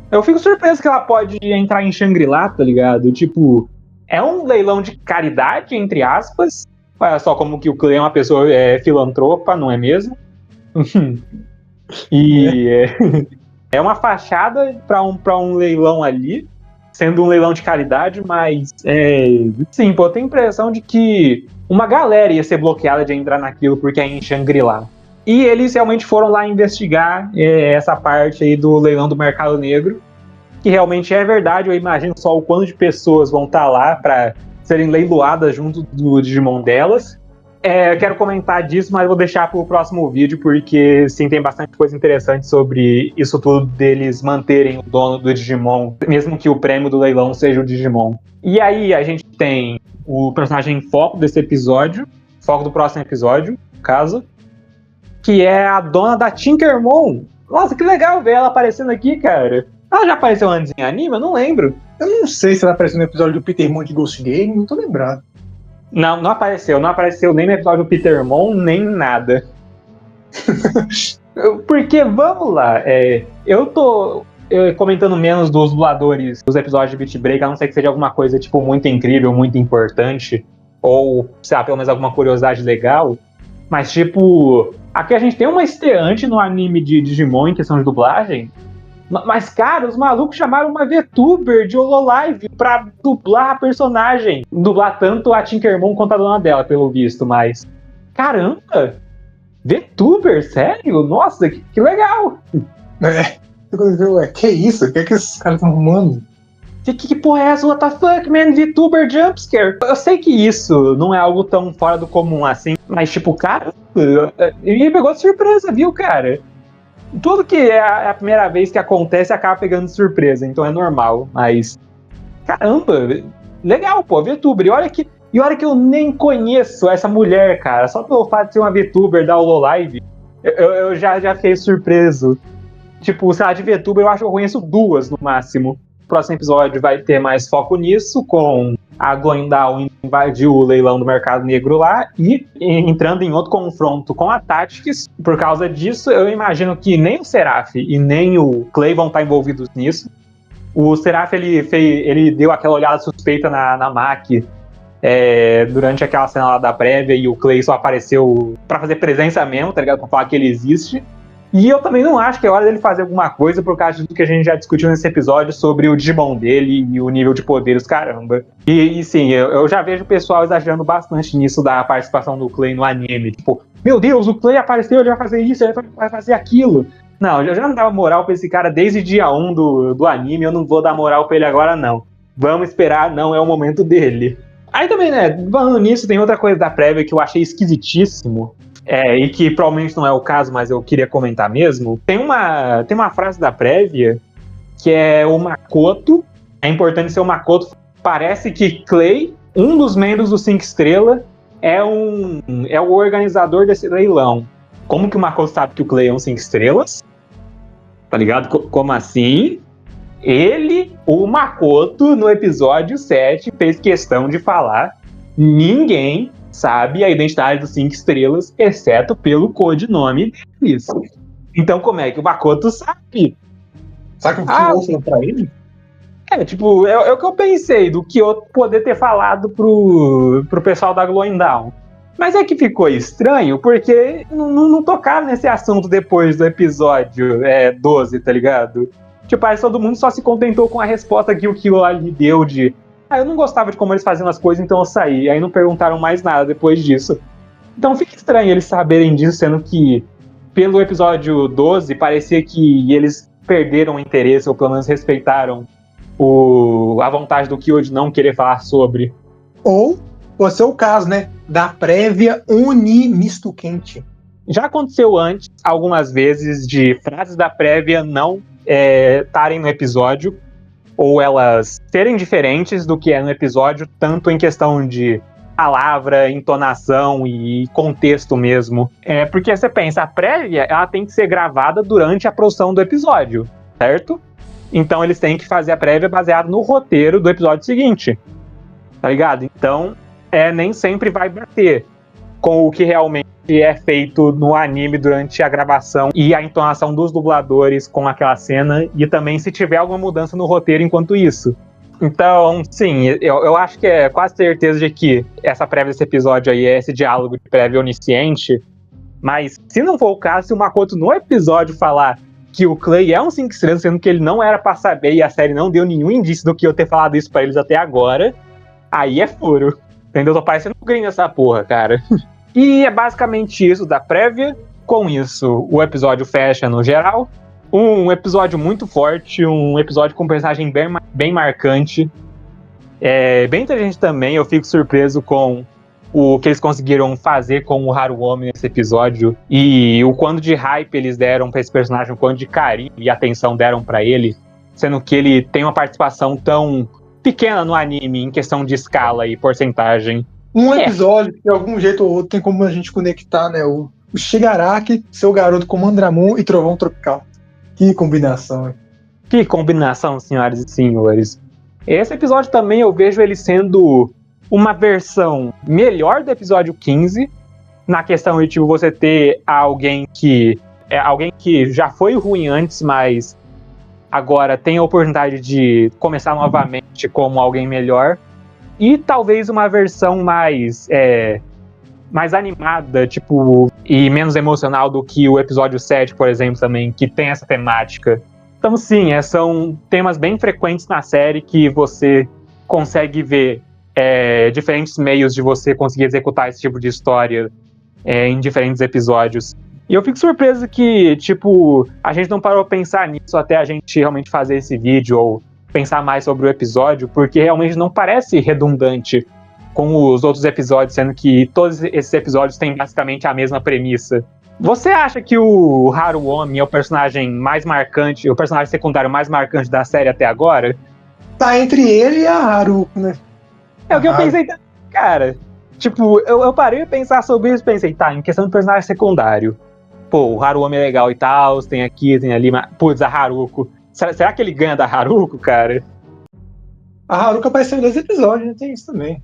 Eu fico surpreso que ela pode entrar em Shangri-La, tá ligado? Tipo, é um leilão de caridade, entre aspas. Olha só como que o Clay é uma pessoa filantropa, não é mesmo? E é uma fachada pra um leilão ali, sendo um leilão de caridade, mas sim, pô, eu tenho a impressão de que uma galera ia ser bloqueada de entrar naquilo porque é em Shangri-La. E eles realmente foram lá investigar essa parte aí do leilão do mercado negro, que realmente é verdade. Eu imagino só o quanto de pessoas vão estar lá para serem leiloadas junto do Digimon delas. Eu quero comentar disso, mas vou deixar para o próximo vídeo, porque sim, tem bastante coisa interessante sobre isso tudo deles manterem o dono do Digimon, mesmo que o prêmio do leilão seja o Digimon. E aí a gente tem o personagem foco desse episódio, foco do próximo episódio, no caso, que é a dona da Tinkermon. Nossa, que legal ver ela aparecendo aqui, cara. Ela já apareceu antes em anime? Eu não lembro. Eu não sei se ela apareceu no episódio do Petermon de Ghost Game, não tô lembrado. Não apareceu nem no episódio do Petermon, nem nada. Porque, vamos lá, eu tô comentando menos dos dubladores dos episódios de Beat Break, a não ser que seja alguma coisa, tipo, muito incrível, muito importante, ou, sei lá, pelo menos alguma curiosidade legal, mas, tipo, aqui a gente tem uma estreante no anime de Digimon em questão de dublagem, mas, cara, os malucos chamaram uma VTuber de Hololive pra dublar a personagem. Dublar tanto a Tinkermon quanto a dona dela, pelo visto, mas... Caramba! VTuber? Sério? Nossa, que legal! Que isso? O que esses caras estão arrumando? Que porra é essa? What the fuck, man? VTuber jumpscare? Eu sei que isso não é algo tão fora do comum assim, mas, tipo, cara, me pegou de surpresa, viu, cara? Tudo que é a primeira vez que acontece acaba pegando de surpresa, então é normal, mas... Caramba, legal, pô, VTuber. E olha que eu nem conheço essa mulher, cara. Só pelo fato de ser uma VTuber da Hololive, eu já fiquei surpreso. Tipo, sei lá, de VTuber eu acho que eu conheço 2 no máximo. O próximo episódio vai ter mais foco nisso, com a Glendal invadiu o leilão do mercado negro lá e entrando em outro confronto com a Tactics. Por causa disso, eu imagino que nem o Seraph e nem o Clay vão estar envolvidos nisso. O Seraph, ele deu aquela olhada suspeita na Maki durante aquela cena lá da prévia, e o Clay só apareceu pra fazer presença mesmo, tá ligado? Pra falar que ele existe. E eu também não acho que é hora dele fazer alguma coisa por causa do que a gente já discutiu nesse episódio sobre o Digimon dele e o nível de poderes, caramba. E sim, eu já vejo o pessoal exagerando bastante nisso da participação do Clay no anime. Tipo, meu Deus, o Clay apareceu, ele vai fazer isso, ele vai fazer aquilo. Não, eu já não dava moral pra esse cara desde dia 1 do anime, eu não vou dar moral pra ele agora, não. Vamos esperar, não é o momento dele. Aí também, né, falando nisso, tem outra coisa da prévia que eu achei esquisitíssimo. E que provavelmente não é o caso, mas eu queria comentar mesmo. Tem uma frase da prévia que é o Makoto. É importante ser o Makoto. Parece que Clay, um dos membros do 5 Estrelas, é o organizador desse leilão. Como que o Makoto sabe que o Clay é um 5 Estrelas? Tá ligado? Como assim? O Makoto, no episódio 7, fez questão de falar: ninguém sabe a identidade dos 5 Estrelas, exceto pelo codinome deles. Então, como é que o Makoto sabe? Sabe o que eu ouço pra ele? Tipo, é o que eu pensei, do que eu poder ter falado pro pessoal da Glowing Down. Mas é que ficou estranho, porque não tocaram nesse assunto depois do episódio 12, tá ligado? Tipo, aí todo mundo só se contentou com a resposta que o Kyo ali deu de eu não gostava de como eles faziam as coisas, então eu saí. Aí não perguntaram mais nada depois disso. Então fica estranho eles saberem disso, sendo que pelo episódio 12 parecia que eles perderam o interesse, ou pelo menos respeitaram a vontade do Kyo de não querer falar sobre. Ou pode ser o caso, né? Da prévia misto quente. Já aconteceu antes, algumas vezes, de frases da prévia não estarem no episódio, ou elas serem diferentes do que é no episódio, tanto em questão de palavra, entonação e contexto mesmo. Porque você pensa, a prévia ela tem que ser gravada durante a produção do episódio, certo? Então eles têm que fazer a prévia baseada no roteiro do episódio seguinte, tá ligado? Então, nem sempre vai bater com o que realmente é feito no anime durante a gravação e a entonação dos dubladores com aquela cena, e também se tiver alguma mudança no roteiro enquanto isso. Então, sim, eu acho que é quase certeza de que essa prévia desse episódio aí é esse diálogo de prévia onisciente, mas se não for o caso, se o Makoto no episódio falar que o Clay é um 5 estrelas, sendo que ele não era pra saber e a série não deu nenhum indício do que eu ter falado isso pra eles até agora, aí é furo. Entendeu? Tô parecendo um gringo essa porra, cara. E é basicamente isso da prévia. Com isso, o episódio fecha no geral. Um episódio muito forte, um episódio com um personagem bem marcante. Bem inteligente também, eu fico surpreso com o que eles conseguiram fazer com o Haruomi nesse episódio. E o quanto de hype eles deram pra esse personagem, o quanto de carinho e atenção deram pra ele. Sendo que ele tem uma participação tão pequena no anime, em questão de escala e porcentagem. Um episódio que de algum jeito ou outro tem como a gente conectar, né? O Shigaraki, seu garoto com Mandramun e Trovão Tropical. Que combinação, hein? Que combinação, senhoras e senhores. Esse episódio também eu vejo ele sendo uma versão melhor do episódio 15, na questão de tipo, você ter alguém que já foi ruim antes, mas agora tem a oportunidade de começar novamente como alguém melhor. E talvez uma versão mais animada, tipo, e menos emocional do que o episódio 7, por exemplo, também, que tem essa temática. Então, sim, são temas bem frequentes na série que você consegue ver diferentes meios de você conseguir executar esse tipo de história em diferentes episódios. E eu fico surpreso que, tipo, a gente não parou a pensar nisso até a gente realmente fazer esse vídeo ou pensar mais sobre o episódio, porque realmente não parece redundante com os outros episódios, sendo que todos esses episódios têm basicamente a mesma premissa. Você acha que o Haruomi é o personagem mais marcante, o personagem secundário mais marcante da série até agora? Tá entre ele e a Haruko, né? É o que eu pensei, cara. Tipo, eu parei de pensar sobre isso e pensei, tá, em questão de personagem secundário, pô, o Haruomi é legal e tal, tem aqui, tem ali, mas, putz, a Haruko. Será que ele ganha da Haruko, cara? A Haruko apareceu em 2 episódios, né? Tem isso também.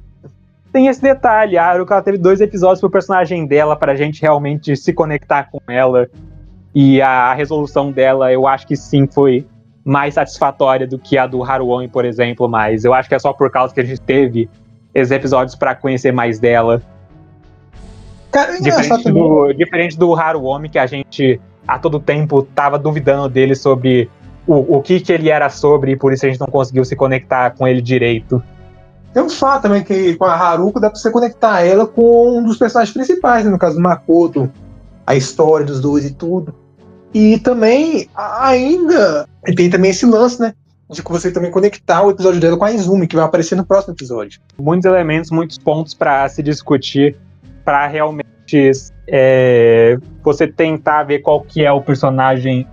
Tem esse detalhe, a Haruko ela teve 2 episódios pro personagem dela, pra gente realmente se conectar com ela. E a resolução dela, eu acho que sim, foi mais satisfatória do que a do Haruomi, por exemplo, mas eu acho que é só por causa que a gente teve esses episódios pra conhecer mais dela. Cara, diferente do Haruomi, que a gente a todo tempo tava duvidando dele sobre o que ele era sobre, e por isso a gente não conseguiu se conectar com ele direito. Tem um fato também que com a Haruko dá pra você conectar ela com um dos personagens principais, né? No caso do Makoto, a história dos dois e tudo. E também, ainda, tem também esse lance, né? De você também conectar o episódio dela com a Izumi, que vai aparecer no próximo episódio. Muitos elementos, muitos pontos pra se discutir, pra realmente você tentar ver qual que é o personagem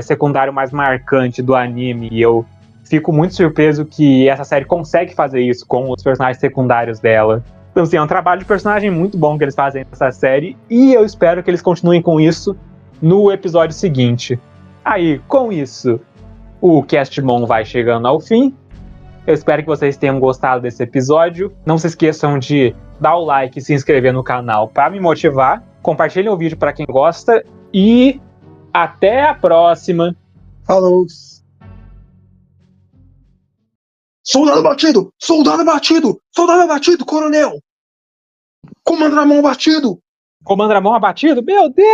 secundário mais marcante do anime. E eu fico muito surpreso que essa série consegue fazer isso com os personagens secundários dela. Então, assim, é um trabalho de personagem muito bom que eles fazem nessa série, e eu espero que eles continuem com isso no episódio seguinte. Aí, com isso, o Castmon vai chegando ao fim. Eu espero que vocês tenham gostado desse episódio. Não se esqueçam de dar o like e se inscrever no canal para me motivar. Compartilhem o vídeo para quem gosta e até a próxima. Falou! Soldado abatido! Soldado abatido! Soldado abatido, coronel! Comandramon batido! Comandramon abatido? Meu Deus!